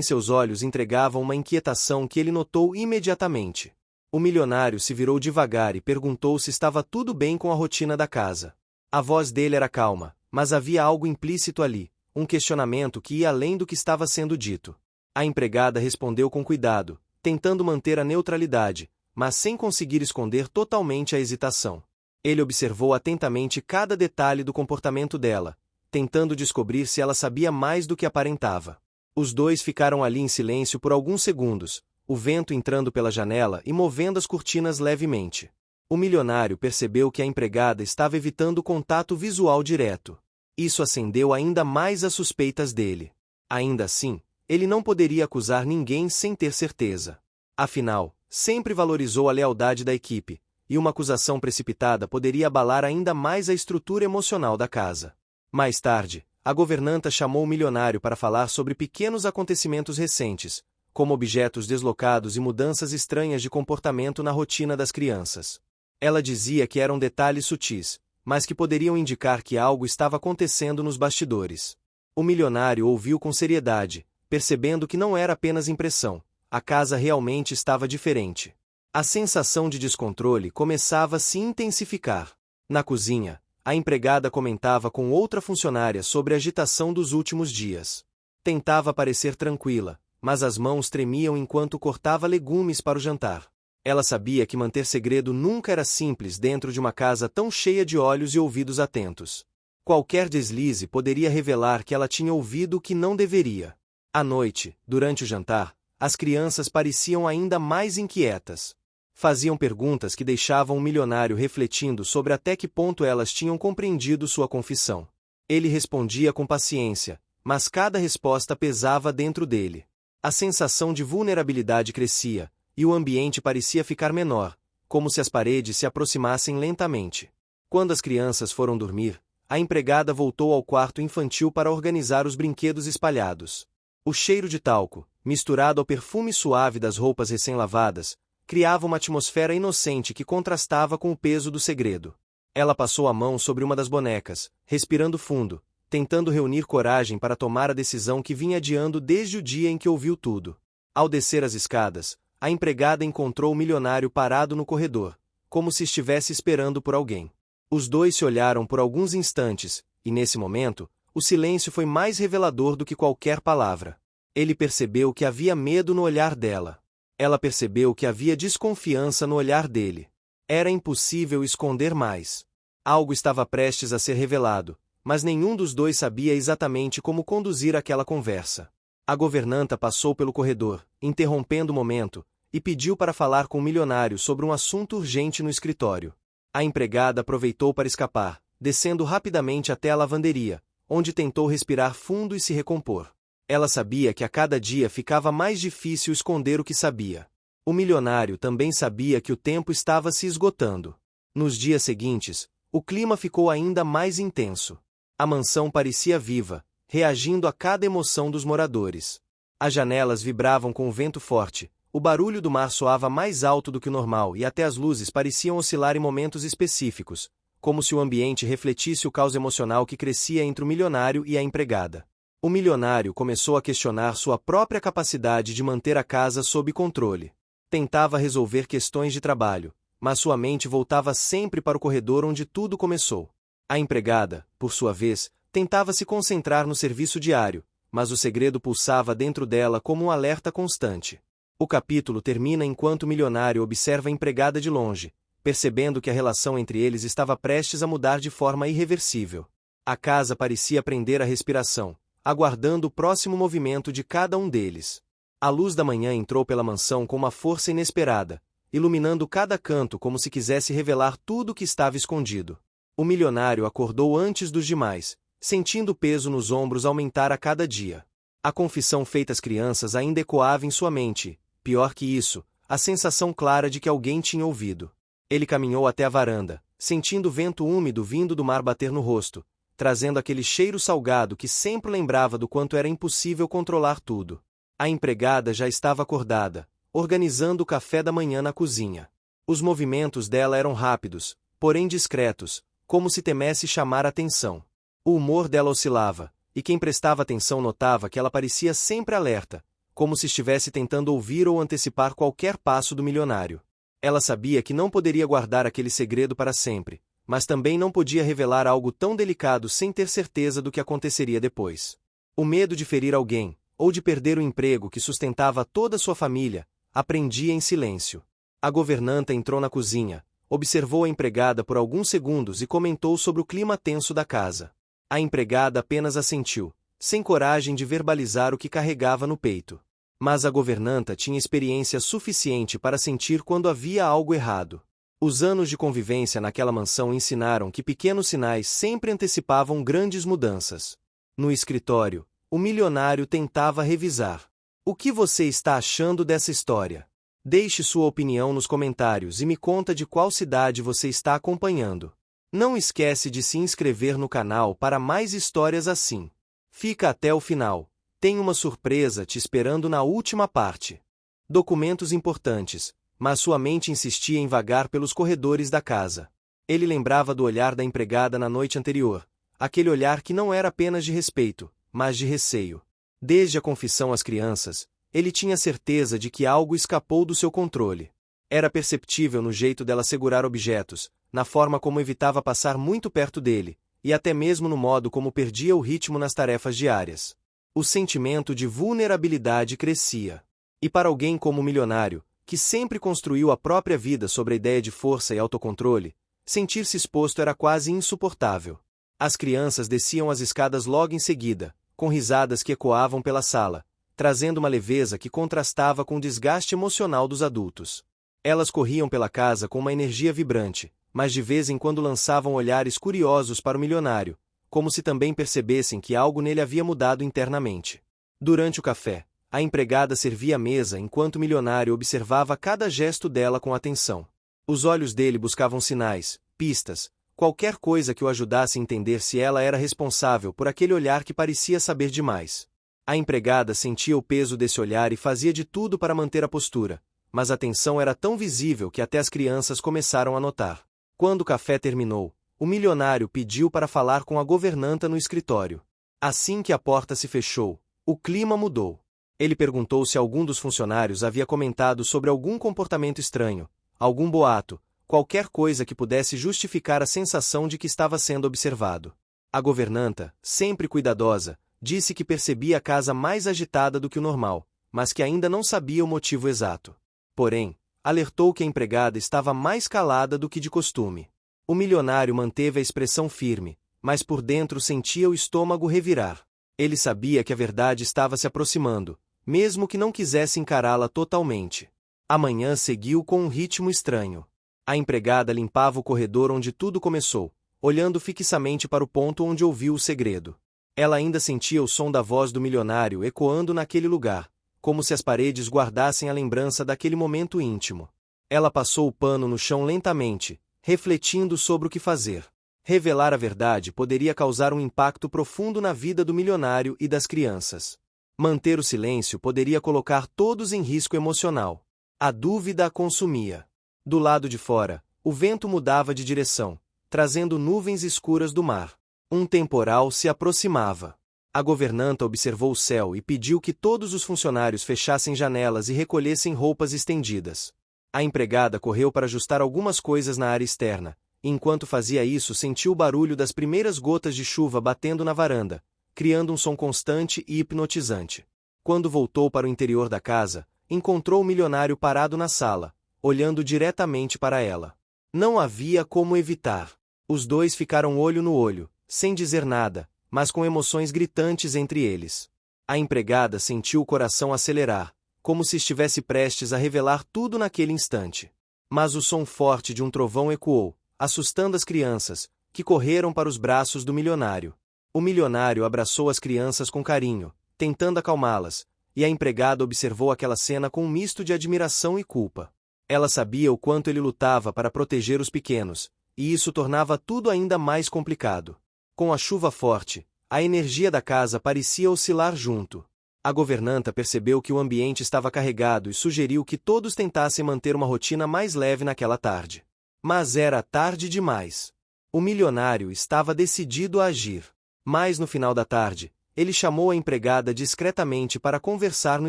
seus olhos entregavam uma inquietação que ele notou imediatamente. O milionário se virou devagar e perguntou se estava tudo bem com a rotina da casa. A voz dele era calma, mas havia algo implícito ali, um questionamento que ia além do que estava sendo dito. A empregada respondeu com cuidado, tentando manter a neutralidade, mas sem conseguir esconder totalmente a hesitação. Ele observou atentamente cada detalhe do comportamento dela, tentando descobrir se ela sabia mais do que aparentava. Os dois ficaram ali em silêncio por alguns segundos, o vento entrando pela janela e movendo as cortinas levemente. O milionário percebeu que a empregada estava evitando contato visual direto. Isso acendeu ainda mais as suspeitas dele. Ainda assim, ele não poderia acusar ninguém sem ter certeza. Afinal, sempre valorizou a lealdade da equipe, e uma acusação precipitada poderia abalar ainda mais a estrutura emocional da casa. Mais tarde, a governanta chamou o milionário para falar sobre pequenos acontecimentos recentes, como objetos deslocados e mudanças estranhas de comportamento na rotina das crianças. Ela dizia que eram detalhes sutis, mas que poderiam indicar que algo estava acontecendo nos bastidores. O milionário ouviu com seriedade, percebendo que não era apenas impressão, a casa realmente estava diferente. A sensação de descontrole começava a se intensificar. Na cozinha, a empregada comentava com outra funcionária sobre a agitação dos últimos dias. Tentava parecer tranquila, mas as mãos tremiam enquanto cortava legumes para o jantar. Ela sabia que manter segredo nunca era simples dentro de uma casa tão cheia de olhos e ouvidos atentos. Qualquer deslize poderia revelar que ela tinha ouvido o que não deveria. À noite, durante o jantar, as crianças pareciam ainda mais inquietas. Faziam perguntas que deixavam o milionário refletindo sobre até que ponto elas tinham compreendido sua confissão. Ele respondia com paciência, mas cada resposta pesava dentro dele. A sensação de vulnerabilidade crescia, e o ambiente parecia ficar menor, como se as paredes se aproximassem lentamente. Quando as crianças foram dormir, a empregada voltou ao quarto infantil para organizar os brinquedos espalhados. O cheiro de talco, misturado ao perfume suave das roupas recém-lavadas, criava uma atmosfera inocente que contrastava com o peso do segredo. Ela passou a mão sobre uma das bonecas, respirando fundo, tentando reunir coragem para tomar a decisão que vinha adiando desde o dia em que ouviu tudo. Ao descer as escadas, a empregada encontrou o milionário parado no corredor, como se estivesse esperando por alguém. Os dois se olharam por alguns instantes, e nesse momento, o silêncio foi mais revelador do que qualquer palavra. Ele percebeu que havia medo no olhar dela. Ela percebeu que havia desconfiança no olhar dele. Era impossível esconder mais. Algo estava prestes a ser revelado, mas nenhum dos dois sabia exatamente como conduzir aquela conversa. A governanta passou pelo corredor, interrompendo o momento, e pediu para falar com o milionário sobre um assunto urgente no escritório. A empregada aproveitou para escapar, descendo rapidamente até a lavanderia, onde tentou respirar fundo e se recompor. Ela sabia que a cada dia ficava mais difícil esconder o que sabia. O milionário também sabia que o tempo estava se esgotando. Nos dias seguintes, o clima ficou ainda mais intenso. A mansão parecia viva, reagindo a cada emoção dos moradores. As janelas vibravam com o vento forte, o barulho do mar soava mais alto do que o normal e até as luzes pareciam oscilar em momentos específicos, como se o ambiente refletisse o caos emocional que crescia entre o milionário e a empregada. O milionário começou a questionar sua própria capacidade de manter a casa sob controle. Tentava resolver questões de trabalho, mas sua mente voltava sempre para o corredor onde tudo começou. A empregada, por sua vez, tentava se concentrar no serviço diário, mas o segredo pulsava dentro dela como um alerta constante. O capítulo termina enquanto o milionário observa a empregada de longe, percebendo que a relação entre eles estava prestes a mudar de forma irreversível. A casa parecia prender a respiração, aguardando o próximo movimento de cada um deles. A luz da manhã entrou pela mansão com uma força inesperada, iluminando cada canto como se quisesse revelar tudo o que estava escondido. O milionário acordou antes dos demais, sentindo o peso nos ombros aumentar a cada dia. A confissão feita às crianças ainda ecoava em sua mente, pior que isso, a sensação clara de que alguém tinha ouvido. Ele caminhou até a varanda, sentindo o vento úmido vindo do mar bater no rosto, trazendo aquele cheiro salgado que sempre lembrava do quanto era impossível controlar tudo. A empregada já estava acordada, organizando o café da manhã na cozinha. Os movimentos dela eram rápidos, porém discretos, como se temesse chamar atenção. O humor dela oscilava, e quem prestava atenção notava que ela parecia sempre alerta, como se estivesse tentando ouvir ou antecipar qualquer passo do milionário. Ela sabia que não poderia guardar aquele segredo para sempre, mas também não podia revelar algo tão delicado sem ter certeza do que aconteceria depois. O medo de ferir alguém, ou de perder o emprego que sustentava toda sua família, aprendia em silêncio. A governanta entrou na cozinha, observou a empregada por alguns segundos e comentou sobre o clima tenso da casa. A empregada apenas assentiu, sem coragem de verbalizar o que carregava no peito. Mas a governanta tinha experiência suficiente para sentir quando havia algo errado. Os anos de convivência naquela mansão ensinaram que pequenos sinais sempre antecipavam grandes mudanças. No escritório, o milionário tentava revisar. O que você está achando dessa história? Deixe sua opinião nos comentários e me conta de qual cidade você está acompanhando. Não esquece de se inscrever no canal para mais histórias assim. Fica até o final. Tem uma surpresa te esperando na última parte. Documentos importantes, mas sua mente insistia em vagar pelos corredores da casa. Ele lembrava do olhar da empregada na noite anterior, aquele olhar que não era apenas de respeito, mas de receio. Desde a confissão às crianças, ele tinha certeza de que algo escapou do seu controle. Era perceptível no jeito dela segurar objetos, na forma como evitava passar muito perto dele, e até mesmo no modo como perdia o ritmo nas tarefas diárias. O sentimento de vulnerabilidade crescia. E para alguém como o milionário, que sempre construiu a própria vida sobre a ideia de força e autocontrole, sentir-se exposto era quase insuportável. As crianças desciam as escadas logo em seguida, com risadas que ecoavam pela sala, trazendo uma leveza que contrastava com o desgaste emocional dos adultos. Elas corriam pela casa com uma energia vibrante, mas de vez em quando lançavam olhares curiosos para o milionário, como se também percebessem que algo nele havia mudado internamente. Durante o café, a empregada servia a mesa enquanto o milionário observava cada gesto dela com atenção. Os olhos dele buscavam sinais, pistas, qualquer coisa que o ajudasse a entender se ela era responsável por aquele olhar que parecia saber demais. A empregada sentia o peso desse olhar e fazia de tudo para manter a postura, mas a tensão era tão visível que até as crianças começaram a notar. Quando o café terminou, o milionário pediu para falar com a governanta no escritório. Assim que a porta se fechou, o clima mudou. Ele perguntou se algum dos funcionários havia comentado sobre algum comportamento estranho, algum boato, qualquer coisa que pudesse justificar a sensação de que estava sendo observado. A governanta, sempre cuidadosa, disse que percebia a casa mais agitada do que o normal, mas que ainda não sabia o motivo exato. Porém, alertou que a empregada estava mais calada do que de costume. O milionário manteve a expressão firme, mas por dentro sentia o estômago revirar. Ele sabia que a verdade estava se aproximando, mesmo que não quisesse encará-la totalmente. A manhã seguiu com um ritmo estranho. A empregada limpava o corredor onde tudo começou, olhando fixamente para o ponto onde ouviu o segredo. Ela ainda sentia o som da voz do milionário ecoando naquele lugar, como se as paredes guardassem a lembrança daquele momento íntimo. Ela passou o pano no chão lentamente, refletindo sobre o que fazer. Revelar a verdade poderia causar um impacto profundo na vida do milionário e das crianças. Manter o silêncio poderia colocar todos em risco emocional. A dúvida a consumia. Do lado de fora, o vento mudava de direção, trazendo nuvens escuras do mar. Um temporal se aproximava. A governanta observou o céu e pediu que todos os funcionários fechassem janelas e recolhessem roupas estendidas. A empregada correu para ajustar algumas coisas na área externa, e enquanto fazia isso sentiu o barulho das primeiras gotas de chuva batendo na varanda, criando um som constante e hipnotizante. Quando voltou para o interior da casa, encontrou o milionário parado na sala, olhando diretamente para ela. Não havia como evitar. Os dois ficaram olho no olho, sem dizer nada, mas com emoções gritantes entre eles. A empregada sentiu o coração acelerar, como se estivesse prestes a revelar tudo naquele instante. Mas o som forte de um trovão ecoou, assustando as crianças, que correram para os braços do milionário. O milionário abraçou as crianças com carinho, tentando acalmá-las, e a empregada observou aquela cena com um misto de admiração e culpa. Ela sabia o quanto ele lutava para proteger os pequenos, e isso tornava tudo ainda mais complicado. Com a chuva forte, a energia da casa parecia oscilar junto. A governanta percebeu que o ambiente estava carregado e sugeriu que todos tentassem manter uma rotina mais leve naquela tarde. Mas era tarde demais. O milionário estava decidido a agir. Mas no final da tarde, ele chamou a empregada discretamente para conversar no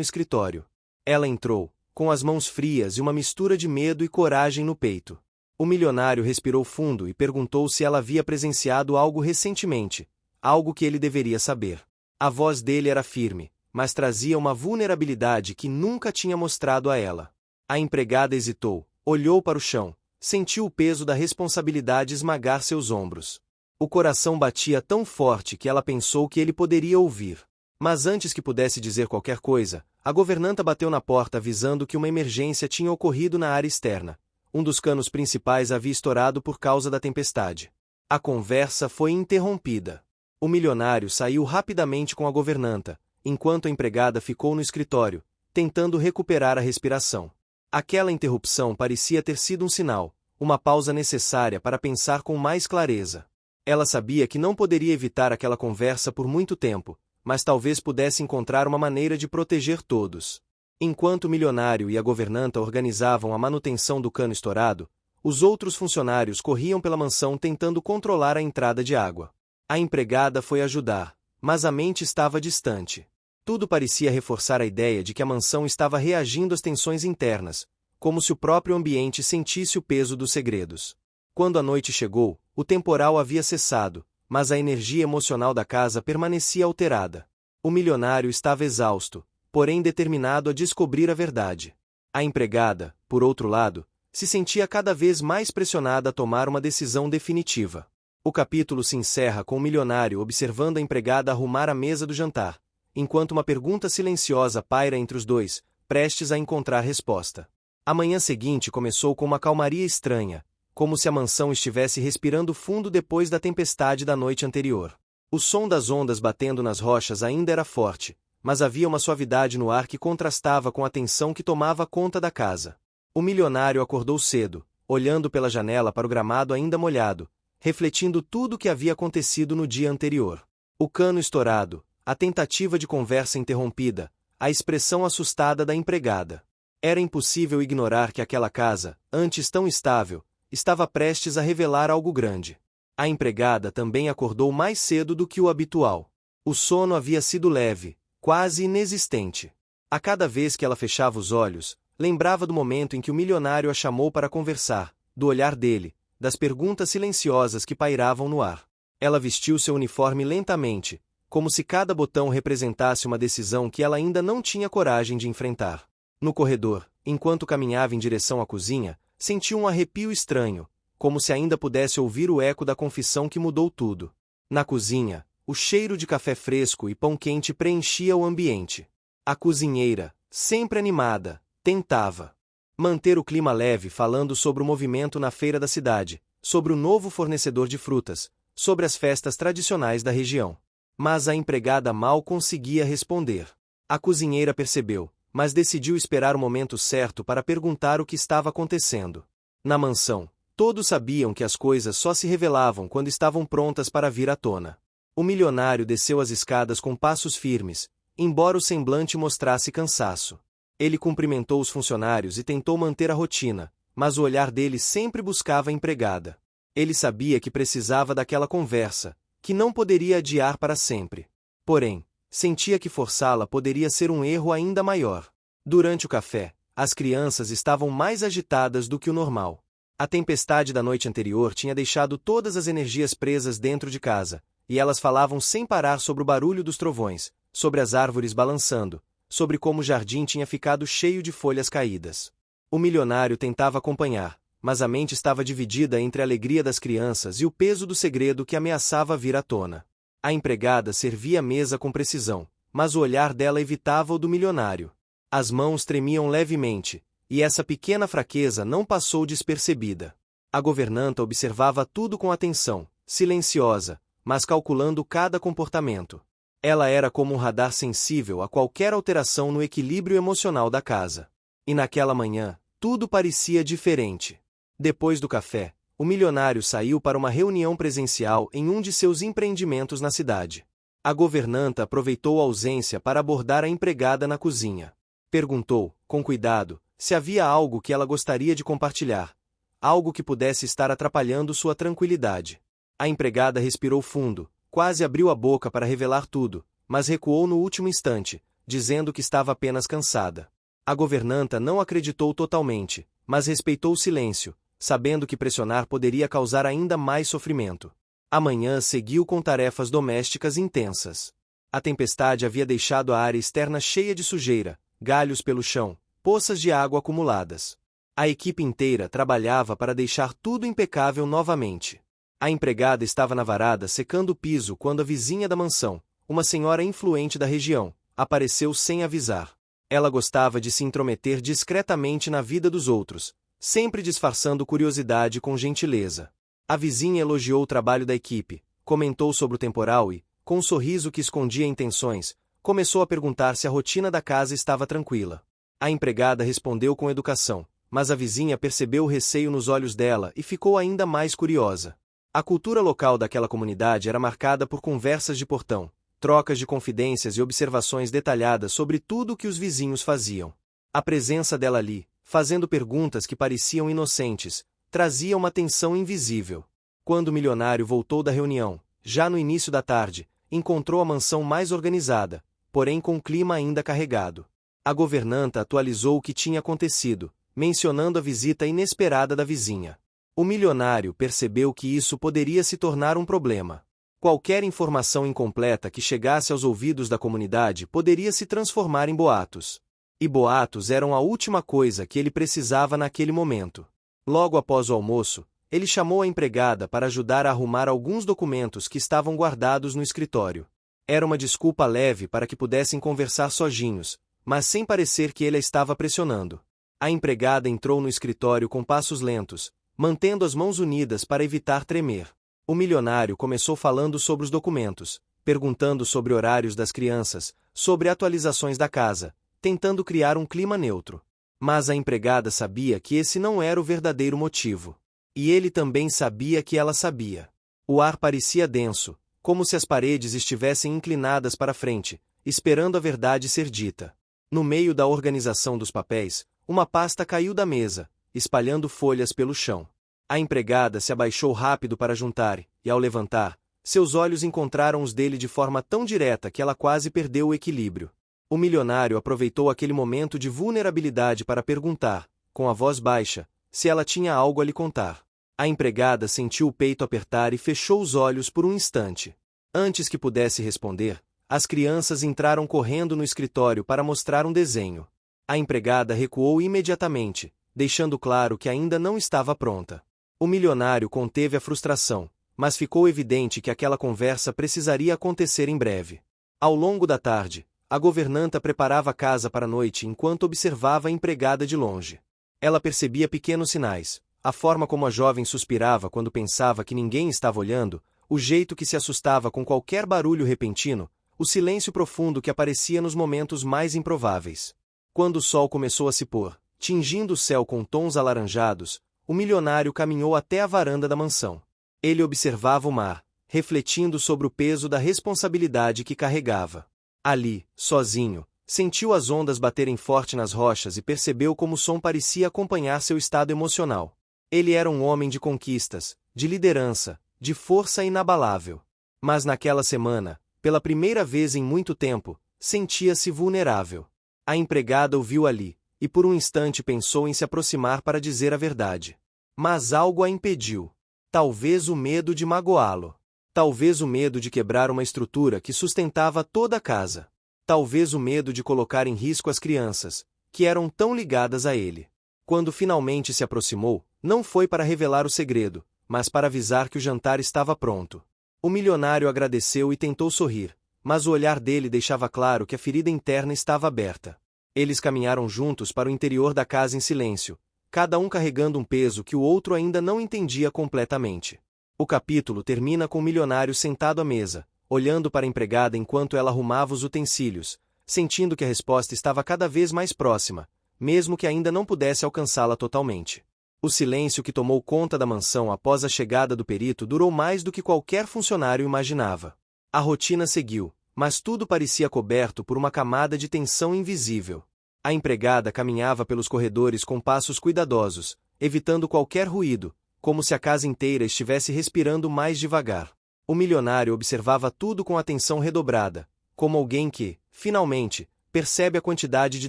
escritório. Ela entrou, com as mãos frias e uma mistura de medo e coragem no peito. O milionário respirou fundo e perguntou se ela havia presenciado algo recentemente, algo que ele deveria saber. A voz dele era firme, mas trazia uma vulnerabilidade que nunca tinha mostrado a ela. A empregada hesitou, olhou para o chão, sentiu o peso da responsabilidade esmagar seus ombros. O coração batia tão forte que ela pensou que ele poderia ouvir. Mas antes que pudesse dizer qualquer coisa, a governanta bateu na porta avisando que uma emergência tinha ocorrido na área externa. Um dos canos principais havia estourado por causa da tempestade. A conversa foi interrompida. O milionário saiu rapidamente com a governanta, enquanto a empregada ficou no escritório, tentando recuperar a respiração. Aquela interrupção parecia ter sido um sinal, uma pausa necessária para pensar com mais clareza. Ela sabia que não poderia evitar aquela conversa por muito tempo, mas talvez pudesse encontrar uma maneira de proteger todos. Enquanto o milionário e a governanta organizavam a manutenção do cano estourado, os outros funcionários corriam pela mansão tentando controlar a entrada de água. A empregada foi ajudar, mas a mente estava distante. Tudo parecia reforçar a ideia de que a mansão estava reagindo às tensões internas, como se o próprio ambiente sentisse o peso dos segredos. Quando a noite chegou, o temporal havia cessado, mas a energia emocional da casa permanecia alterada. O milionário estava exausto, porém determinado a descobrir a verdade. A empregada, por outro lado, se sentia cada vez mais pressionada a tomar uma decisão definitiva. O capítulo se encerra com o milionário observando a empregada arrumar a mesa do jantar, enquanto uma pergunta silenciosa paira entre os dois, prestes a encontrar resposta. A manhã seguinte começou com uma calmaria estranha, como se a mansão estivesse respirando fundo depois da tempestade da noite anterior. O som das ondas batendo nas rochas ainda era forte, mas havia uma suavidade no ar que contrastava com a tensão que tomava conta da casa. O milionário acordou cedo, olhando pela janela para o gramado ainda molhado, refletindo tudo o que havia acontecido no dia anterior. O cano estourado, a tentativa de conversa interrompida, a expressão assustada da empregada. Era impossível ignorar que aquela casa, antes tão estável, estava prestes a revelar algo grande. A empregada também acordou mais cedo do que o habitual. O sono havia sido leve, quase inexistente. A cada vez que ela fechava os olhos, lembrava do momento em que o milionário a chamou para conversar, do olhar dele, das perguntas silenciosas que pairavam no ar. Ela vestiu seu uniforme lentamente, como se cada botão representasse uma decisão que ela ainda não tinha coragem de enfrentar. No corredor, enquanto caminhava em direção à cozinha, sentiu um arrepio estranho, como se ainda pudesse ouvir o eco da confissão que mudou tudo. Na cozinha, o cheiro de café fresco e pão quente preenchia o ambiente. A cozinheira, sempre animada, tentava manter o clima leve falando sobre o movimento na feira da cidade, sobre o novo fornecedor de frutas, sobre as festas tradicionais da região. Mas a empregada mal conseguia responder. A cozinheira percebeu, mas decidiu esperar o momento certo para perguntar o que estava acontecendo. Na mansão, todos sabiam que as coisas só se revelavam quando estavam prontas para vir à tona. O milionário desceu as escadas com passos firmes, embora o semblante mostrasse cansaço. Ele cumprimentou os funcionários e tentou manter a rotina, mas o olhar dele sempre buscava a empregada. Ele sabia que precisava daquela conversa, que não poderia adiar para sempre. Porém, sentia que forçá-la poderia ser um erro ainda maior. Durante o café, as crianças estavam mais agitadas do que o normal. A tempestade da noite anterior tinha deixado todas as energias presas dentro de casa, e elas falavam sem parar sobre o barulho dos trovões, sobre as árvores balançando, sobre como o jardim tinha ficado cheio de folhas caídas. O milionário tentava acompanhar, mas a mente estava dividida entre a alegria das crianças e o peso do segredo que ameaçava vir à tona. A empregada servia a mesa com precisão, mas o olhar dela evitava o do milionário. As mãos tremiam levemente, e essa pequena fraqueza não passou despercebida. A governanta observava tudo com atenção, silenciosa, mas calculando cada comportamento. Ela era como um radar sensível a qualquer alteração no equilíbrio emocional da casa. E naquela manhã, tudo parecia diferente. Depois do café, o milionário saiu para uma reunião presencial em um de seus empreendimentos na cidade. A governanta aproveitou a ausência para abordar a empregada na cozinha. Perguntou, com cuidado, se havia algo que ela gostaria de compartilhar. Algo que pudesse estar atrapalhando sua tranquilidade. A empregada respirou fundo, quase abriu a boca para revelar tudo, mas recuou no último instante, dizendo que estava apenas cansada. A governanta não acreditou totalmente, mas respeitou o silêncio, sabendo que pressionar poderia causar ainda mais sofrimento. A manhã seguiu com tarefas domésticas intensas. A tempestade havia deixado a área externa cheia de sujeira, galhos pelo chão, poças de água acumuladas. A equipe inteira trabalhava para deixar tudo impecável novamente. A empregada estava na varada secando o piso quando a vizinha da mansão, uma senhora influente da região, apareceu sem avisar. Ela gostava de se intrometer discretamente na vida dos outros, sempre disfarçando curiosidade com gentileza. A vizinha elogiou o trabalho da equipe, comentou sobre o temporal e, com um sorriso que escondia intenções, começou a perguntar se a rotina da casa estava tranquila. A empregada respondeu com educação, mas a vizinha percebeu o receio nos olhos dela e ficou ainda mais curiosa. A cultura local daquela comunidade era marcada por conversas de portão, trocas de confidências e observações detalhadas sobre tudo o que os vizinhos faziam. A presença dela ali, fazendo perguntas que pareciam inocentes, trazia uma tensão invisível. Quando o milionário voltou da reunião, já no início da tarde, encontrou a mansão mais organizada, porém com o clima ainda carregado. A governanta atualizou o que tinha acontecido, mencionando a visita inesperada da vizinha. O milionário percebeu que isso poderia se tornar um problema. Qualquer informação incompleta que chegasse aos ouvidos da comunidade poderia se transformar em boatos. E boatos eram a última coisa que ele precisava naquele momento. Logo após o almoço, ele chamou a empregada para ajudar a arrumar alguns documentos que estavam guardados no escritório. Era uma desculpa leve para que pudessem conversar sozinhos, mas sem parecer que ele a estava pressionando. A empregada entrou no escritório com passos lentos, mantendo as mãos unidas para evitar tremer. O milionário começou falando sobre os documentos, perguntando sobre horários das crianças, sobre atualizações da casa, tentando criar um clima neutro. Mas a empregada sabia que esse não era o verdadeiro motivo. E ele também sabia que ela sabia. O ar parecia denso, como se as paredes estivessem inclinadas para frente, esperando a verdade ser dita. No meio da organização dos papéis, uma pasta caiu da mesa, espalhando folhas pelo chão. A empregada se abaixou rápido para juntar, e ao levantar, seus olhos encontraram os dele de forma tão direta que ela quase perdeu o equilíbrio. O milionário aproveitou aquele momento de vulnerabilidade para perguntar, com a voz baixa, se ela tinha algo a lhe contar. A empregada sentiu o peito apertar e fechou os olhos por um instante. Antes que pudesse responder, as crianças entraram correndo no escritório para mostrar um desenho. A empregada recuou imediatamente, deixando claro que ainda não estava pronta. O milionário conteve a frustração, mas ficou evidente que aquela conversa precisaria acontecer em breve. Ao longo da tarde, a governanta preparava a casa para a noite enquanto observava a empregada de longe. Ela percebia pequenos sinais, a forma como a jovem suspirava quando pensava que ninguém estava olhando, o jeito que se assustava com qualquer barulho repentino, o silêncio profundo que aparecia nos momentos mais improváveis. Quando o sol começou a se pôr, tingindo o céu com tons alaranjados, o milionário caminhou até a varanda da mansão. Ele observava o mar, refletindo sobre o peso da responsabilidade que carregava. Ali, sozinho, sentiu as ondas baterem forte nas rochas e percebeu como o som parecia acompanhar seu estado emocional. Ele era um homem de conquistas, de liderança, de força inabalável. Mas naquela semana, pela primeira vez em muito tempo, sentia-se vulnerável. A empregada o viu ali, e por um instante pensou em se aproximar para dizer a verdade. Mas algo a impediu. Talvez o medo de magoá-lo. Talvez o medo de quebrar uma estrutura que sustentava toda a casa. Talvez o medo de colocar em risco as crianças, que eram tão ligadas a ele. Quando finalmente se aproximou, não foi para revelar o segredo, mas para avisar que o jantar estava pronto. O milionário agradeceu e tentou sorrir, mas o olhar dele deixava claro que a ferida interna estava aberta. Eles caminharam juntos para o interior da casa em silêncio, cada um carregando um peso que o outro ainda não entendia completamente. O capítulo termina com o milionário sentado à mesa, olhando para a empregada enquanto ela arrumava os utensílios, sentindo que a resposta estava cada vez mais próxima, mesmo que ainda não pudesse alcançá-la totalmente. O silêncio que tomou conta da mansão após a chegada do perito durou mais do que qualquer funcionário imaginava. A rotina seguiu, mas tudo parecia coberto por uma camada de tensão invisível. A empregada caminhava pelos corredores com passos cuidadosos, evitando qualquer ruído, como se a casa inteira estivesse respirando mais devagar. O milionário observava tudo com atenção redobrada, como alguém que, finalmente, percebe a quantidade de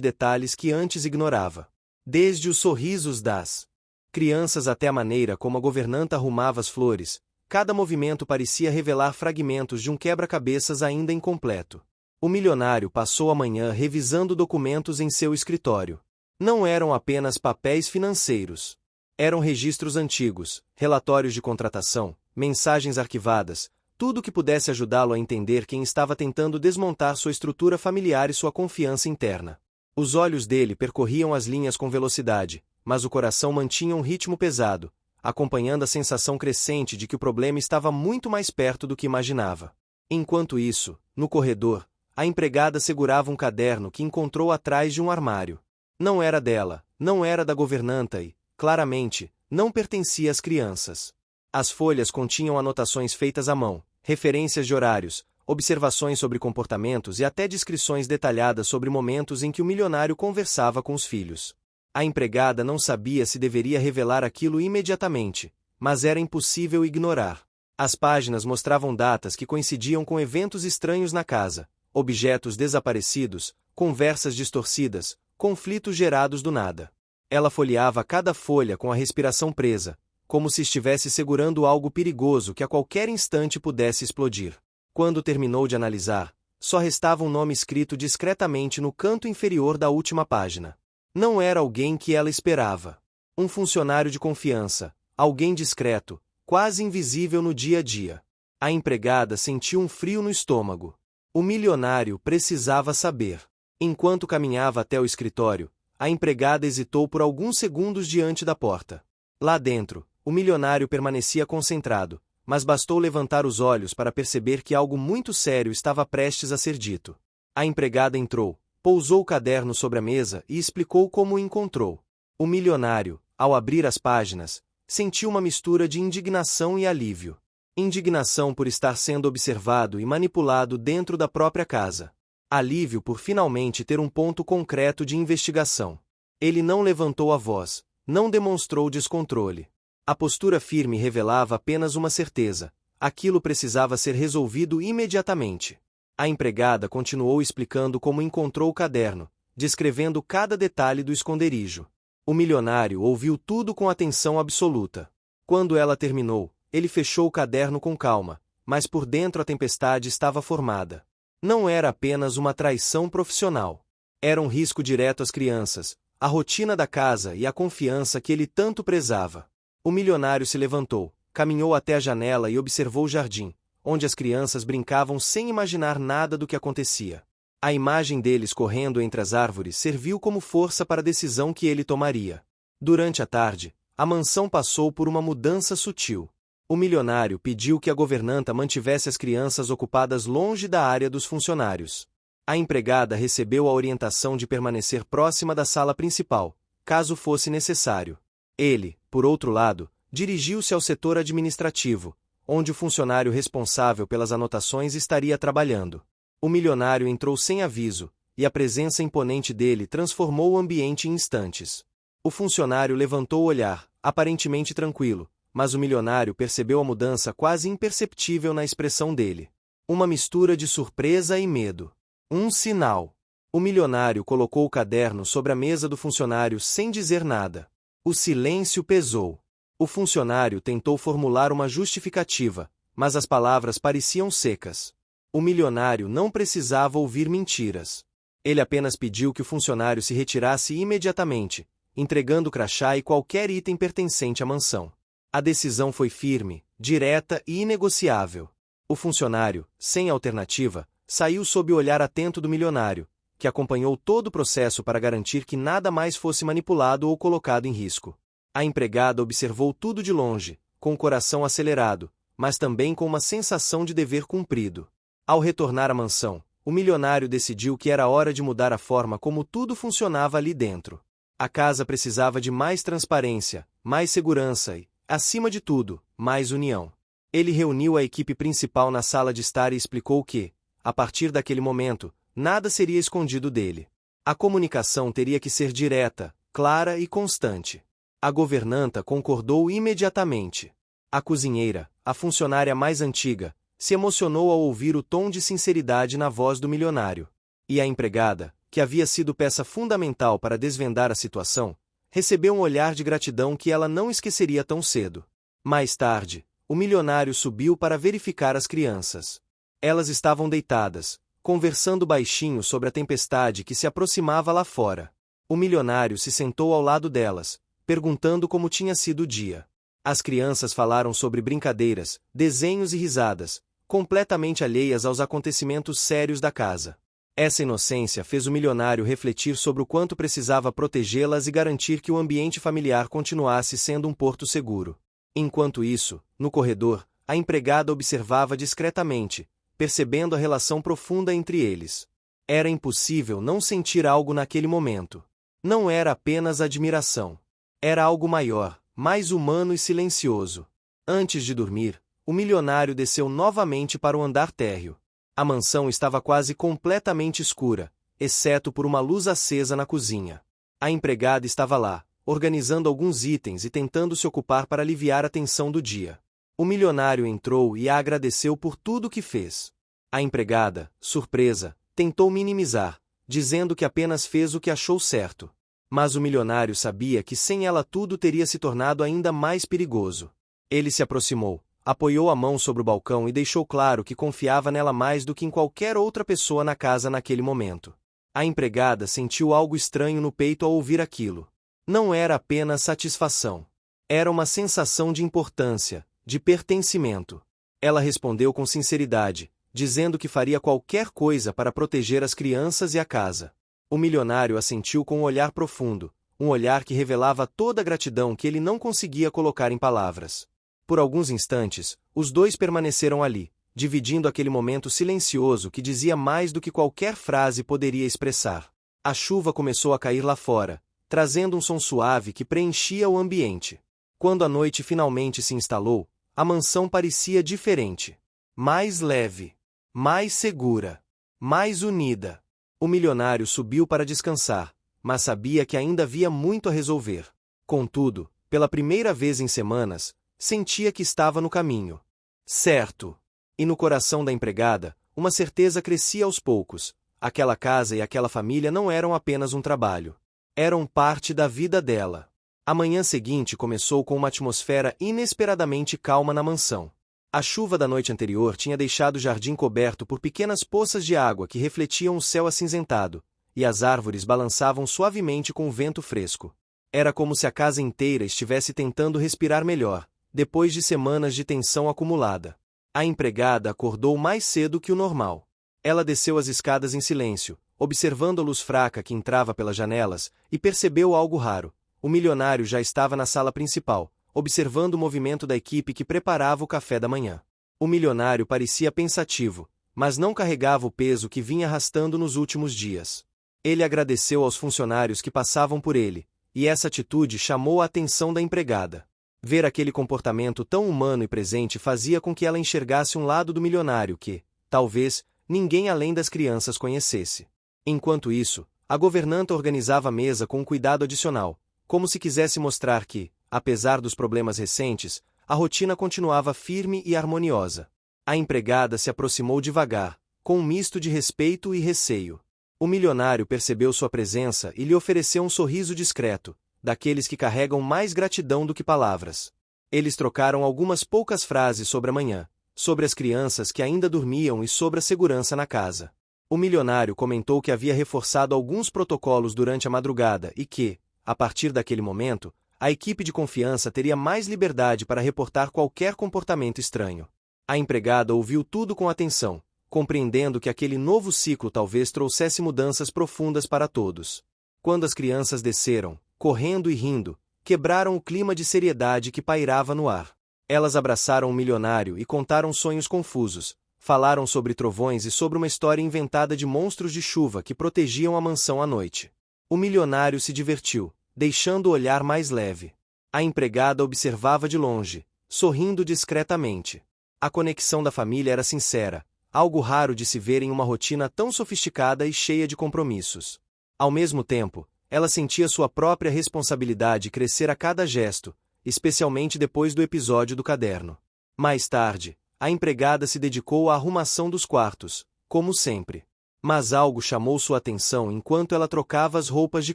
detalhes que antes ignorava. Desde os sorrisos das crianças até a maneira como a governanta arrumava as flores, cada movimento parecia revelar fragmentos de um quebra-cabeças ainda incompleto. O milionário passou a manhã revisando documentos em seu escritório. Não eram apenas papéis financeiros. Eram registros antigos, relatórios de contratação, mensagens arquivadas, tudo que pudesse ajudá-lo a entender quem estava tentando desmontar sua estrutura familiar e sua confiança interna. Os olhos dele percorriam as linhas com velocidade, mas o coração mantinha um ritmo pesado, acompanhando a sensação crescente de que o problema estava muito mais perto do que imaginava. Enquanto isso, no corredor, a empregada segurava um caderno que encontrou atrás de um armário. Não era dela, não era da governanta e, claramente, não pertencia às crianças. As folhas continham anotações feitas à mão, referências de horários, observações sobre comportamentos e até descrições detalhadas sobre momentos em que o milionário conversava com os filhos. A empregada não sabia se deveria revelar aquilo imediatamente, mas era impossível ignorar. As páginas mostravam datas que coincidiam com eventos estranhos na casa, objetos desaparecidos, conversas distorcidas, conflitos gerados do nada. Ela folheava cada folha com a respiração presa, como se estivesse segurando algo perigoso que a qualquer instante pudesse explodir. Quando terminou de analisar, só restava um nome escrito discretamente no canto inferior da última página. Não era alguém que ela esperava. Um funcionário de confiança, alguém discreto, quase invisível no dia a dia. A empregada sentiu um frio no estômago. O milionário precisava saber. Enquanto caminhava até o escritório, a empregada hesitou por alguns segundos diante da porta. Lá dentro, o milionário permanecia concentrado, mas bastou levantar os olhos para perceber que algo muito sério estava prestes a ser dito. A empregada entrou, pousou o caderno sobre a mesa e explicou como o encontrou. O milionário, ao abrir as páginas, sentiu uma mistura de indignação e alívio. Indignação por estar sendo observado e manipulado dentro da própria casa. Alívio por finalmente ter um ponto concreto de investigação. Ele não levantou a voz, não demonstrou descontrole. A postura firme revelava apenas uma certeza: aquilo precisava ser resolvido imediatamente. A empregada continuou explicando como encontrou o caderno, descrevendo cada detalhe do esconderijo. O milionário ouviu tudo com atenção absoluta. Quando ela terminou, ele fechou o caderno com calma, mas por dentro a tempestade estava formada. Não era apenas uma traição profissional. Era um risco direto às crianças, à rotina da casa e à confiança que ele tanto prezava. O milionário se levantou, caminhou até a janela e observou o jardim, onde as crianças brincavam sem imaginar nada do que acontecia. A imagem deles correndo entre as árvores serviu como força para a decisão que ele tomaria. Durante a tarde, a mansão passou por uma mudança sutil. O milionário pediu que a governanta mantivesse as crianças ocupadas longe da área dos funcionários. A empregada recebeu a orientação de permanecer próxima da sala principal, caso fosse necessário. Ele, por outro lado, dirigiu-se ao setor administrativo, onde o funcionário responsável pelas anotações estaria trabalhando. O milionário entrou sem aviso, e a presença imponente dele transformou o ambiente em instantes. O funcionário levantou o olhar, aparentemente tranquilo, mas o milionário percebeu a mudança quase imperceptível na expressão dele. Uma mistura de surpresa e medo. Um sinal. O milionário colocou o caderno sobre a mesa do funcionário sem dizer nada. O silêncio pesou. O funcionário tentou formular uma justificativa, mas as palavras pareciam secas. O milionário não precisava ouvir mentiras. Ele apenas pediu que o funcionário se retirasse imediatamente, entregando o crachá e qualquer item pertencente à mansão. A decisão foi firme, direta e inegociável. O funcionário, sem alternativa, saiu sob o olhar atento do milionário, que acompanhou todo o processo para garantir que nada mais fosse manipulado ou colocado em risco. A empregada observou tudo de longe, com o coração acelerado, mas também com uma sensação de dever cumprido. Ao retornar à mansão, o milionário decidiu que era hora de mudar a forma como tudo funcionava ali dentro. A casa precisava de mais transparência, mais segurança e, acima de tudo, mais união. Ele reuniu a equipe principal na sala de estar e explicou que, a partir daquele momento, nada seria escondido dele. A comunicação teria que ser direta, clara e constante. A governanta concordou imediatamente. A cozinheira, a funcionária mais antiga, se emocionou ao ouvir o tom de sinceridade na voz do milionário. E a empregada, que havia sido peça fundamental para desvendar a situação, recebeu um olhar de gratidão que ela não esqueceria tão cedo. Mais tarde, o milionário subiu para verificar as crianças. Elas estavam deitadas, conversando baixinho sobre a tempestade que se aproximava lá fora. O milionário se sentou ao lado delas, perguntando como tinha sido o dia. As crianças falaram sobre brincadeiras, desenhos e risadas, completamente alheias aos acontecimentos sérios da casa. Essa inocência fez o milionário refletir sobre o quanto precisava protegê-las e garantir que o ambiente familiar continuasse sendo um porto seguro. Enquanto isso, no corredor, a empregada observava discretamente, percebendo a relação profunda entre eles. Era impossível não sentir algo naquele momento. Não era apenas admiração. Era algo maior, mais humano e silencioso. Antes de dormir, o milionário desceu novamente para o andar térreo. A mansão estava quase completamente escura, exceto por uma luz acesa na cozinha. A empregada estava lá, organizando alguns itens e tentando se ocupar para aliviar a tensão do dia. O milionário entrou e a agradeceu por tudo que fez. A empregada, surpresa, tentou minimizar, dizendo que apenas fez o que achou certo. Mas o milionário sabia que sem ela tudo teria se tornado ainda mais perigoso. Ele se aproximou, apoiou a mão sobre o balcão e deixou claro que confiava nela mais do que em qualquer outra pessoa na casa naquele momento. A empregada sentiu algo estranho no peito ao ouvir aquilo. Não era apenas satisfação. Era uma sensação de importância, de pertencimento. Ela respondeu com sinceridade, dizendo que faria qualquer coisa para proteger as crianças e a casa. O milionário assentiu com um olhar profundo, um olhar que revelava toda a gratidão que ele não conseguia colocar em palavras. Por alguns instantes, os dois permaneceram ali, dividindo aquele momento silencioso que dizia mais do que qualquer frase poderia expressar. A chuva começou a cair lá fora, trazendo um som suave que preenchia o ambiente. Quando a noite finalmente se instalou, a mansão parecia diferente. Mais leve, mais segura, mais unida. O milionário subiu para descansar, mas sabia que ainda havia muito a resolver. Contudo, pela primeira vez em semanas, sentia que estava no caminho certo. E no coração da empregada, uma certeza crescia aos poucos. Aquela casa e aquela família não eram apenas um trabalho. Eram parte da vida dela. A manhã seguinte começou com uma atmosfera inesperadamente calma na mansão. A chuva da noite anterior tinha deixado o jardim coberto por pequenas poças de água que refletiam o céu acinzentado, e as árvores balançavam suavemente com o vento fresco. Era como se a casa inteira estivesse tentando respirar melhor, depois de semanas de tensão acumulada. A empregada acordou mais cedo que o normal. Ela desceu as escadas em silêncio, observando a luz fraca que entrava pelas janelas, e percebeu algo raro. O milionário já estava na sala principal, observando o movimento da equipe que preparava o café da manhã. O milionário parecia pensativo, mas não carregava o peso que vinha arrastando nos últimos dias. Ele agradeceu aos funcionários que passavam por ele, e essa atitude chamou a atenção da empregada. Ver aquele comportamento tão humano e presente fazia com que ela enxergasse um lado do milionário que, talvez, ninguém além das crianças conhecesse. Enquanto isso, a governanta organizava a mesa com um cuidado adicional, como se quisesse mostrar que, apesar dos problemas recentes, a rotina continuava firme e harmoniosa. A empregada se aproximou devagar, com um misto de respeito e receio. O milionário percebeu sua presença e lhe ofereceu um sorriso discreto, daqueles que carregam mais gratidão do que palavras. Eles trocaram algumas poucas frases sobre a manhã, sobre as crianças que ainda dormiam e sobre a segurança na casa. O milionário comentou que havia reforçado alguns protocolos durante a madrugada e que, a partir daquele momento, a equipe de confiança teria mais liberdade para reportar qualquer comportamento estranho. A empregada ouviu tudo com atenção, compreendendo que aquele novo ciclo talvez trouxesse mudanças profundas para todos. Quando as crianças desceram, correndo e rindo, quebraram o clima de seriedade que pairava no ar. Elas abraçaram o milionário e contaram sonhos confusos, falaram sobre trovões e sobre uma história inventada de monstros de chuva que protegiam a mansão à noite. O milionário se divertiu, deixando o olhar mais leve. A empregada observava de longe, sorrindo discretamente. A conexão da família era sincera, algo raro de se ver em uma rotina tão sofisticada e cheia de compromissos. Ao mesmo tempo, ela sentia sua própria responsabilidade crescer a cada gesto, especialmente depois do episódio do caderno. Mais tarde, a empregada se dedicou à arrumação dos quartos, como sempre. Mas algo chamou sua atenção enquanto ela trocava as roupas de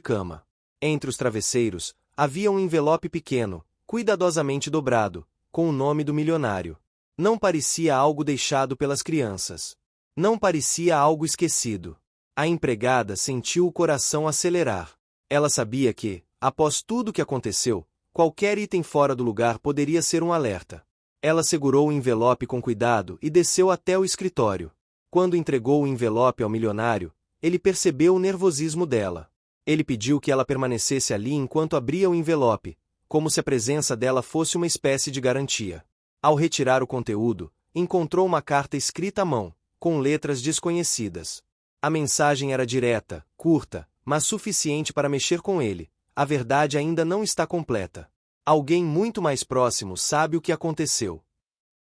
cama. Entre os travesseiros, havia um envelope pequeno, cuidadosamente dobrado, com o nome do milionário. Não parecia algo deixado pelas crianças. Não parecia algo esquecido. A empregada sentiu o coração acelerar. Ela sabia que, após tudo o que aconteceu, qualquer item fora do lugar poderia ser um alerta. Ela segurou o envelope com cuidado e desceu até o escritório. Quando entregou o envelope ao milionário, ele percebeu o nervosismo dela. Ele pediu que ela permanecesse ali enquanto abria o envelope, como se a presença dela fosse uma espécie de garantia. Ao retirar o conteúdo, encontrou uma carta escrita à mão, com letras desconhecidas. A mensagem era direta, curta, mas suficiente para mexer com ele. A verdade ainda não está completa. Alguém muito mais próximo sabe o que aconteceu.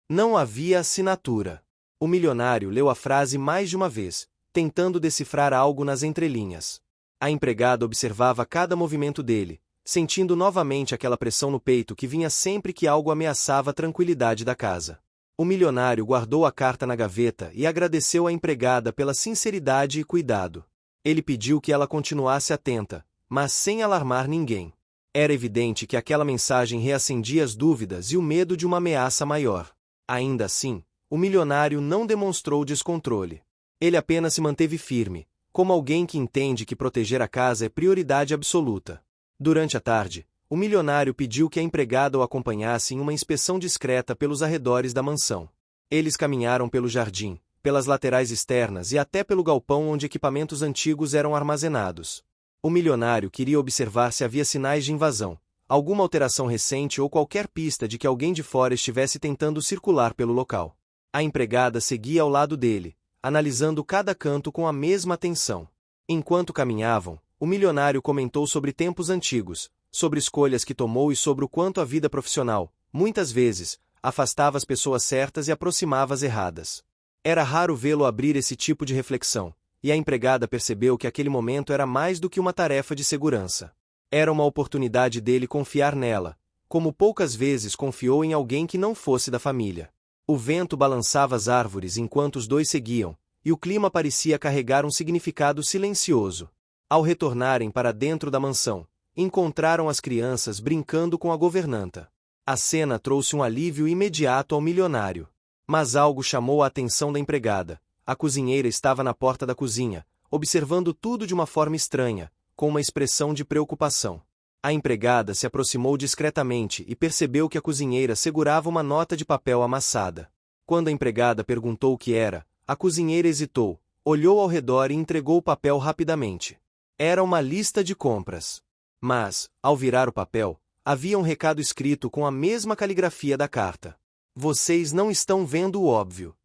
Não havia assinatura. O milionário leu a frase mais de uma vez, tentando decifrar algo nas entrelinhas. A empregada observava cada movimento dele, sentindo novamente aquela pressão no peito que vinha sempre que algo ameaçava a tranquilidade da casa. O milionário guardou a carta na gaveta e agradeceu à empregada pela sinceridade e cuidado. Ele pediu que ela continuasse atenta, mas sem alarmar ninguém. Era evidente que aquela mensagem reacendia as dúvidas e o medo de uma ameaça maior. Ainda assim, o milionário não demonstrou descontrole. Ele apenas se manteve firme, como alguém que entende que proteger a casa é prioridade absoluta. Durante a tarde, o milionário pediu que a empregada o acompanhasse em uma inspeção discreta pelos arredores da mansão. Eles caminharam pelo jardim, pelas laterais externas e até pelo galpão onde equipamentos antigos eram armazenados. O milionário queria observar se havia sinais de invasão, alguma alteração recente ou qualquer pista de que alguém de fora estivesse tentando circular pelo local. A empregada seguia ao lado dele, analisando cada canto com a mesma atenção. Enquanto caminhavam, o milionário comentou sobre tempos antigos, sobre escolhas que tomou e sobre o quanto a vida profissional, muitas vezes, afastava as pessoas certas e aproximava as erradas. Era raro vê-lo abrir esse tipo de reflexão, e a empregada percebeu que aquele momento era mais do que uma tarefa de segurança. Era uma oportunidade dele confiar nela, como poucas vezes confiou em alguém que não fosse da família. O vento balançava as árvores enquanto os dois seguiam, e o clima parecia carregar um significado silencioso. Ao retornarem para dentro da mansão, encontraram as crianças brincando com a governanta. A cena trouxe um alívio imediato ao milionário. Mas algo chamou a atenção da empregada. A cozinheira estava na porta da cozinha, observando tudo de uma forma estranha, com uma expressão de preocupação. A empregada se aproximou discretamente e percebeu que a cozinheira segurava uma nota de papel amassada. Quando a empregada perguntou o que era, a cozinheira hesitou, olhou ao redor e entregou o papel rapidamente. Era uma lista de compras. Mas, ao virar o papel, havia um recado escrito com a mesma caligrafia da carta. Vocês não estão vendo o óbvio.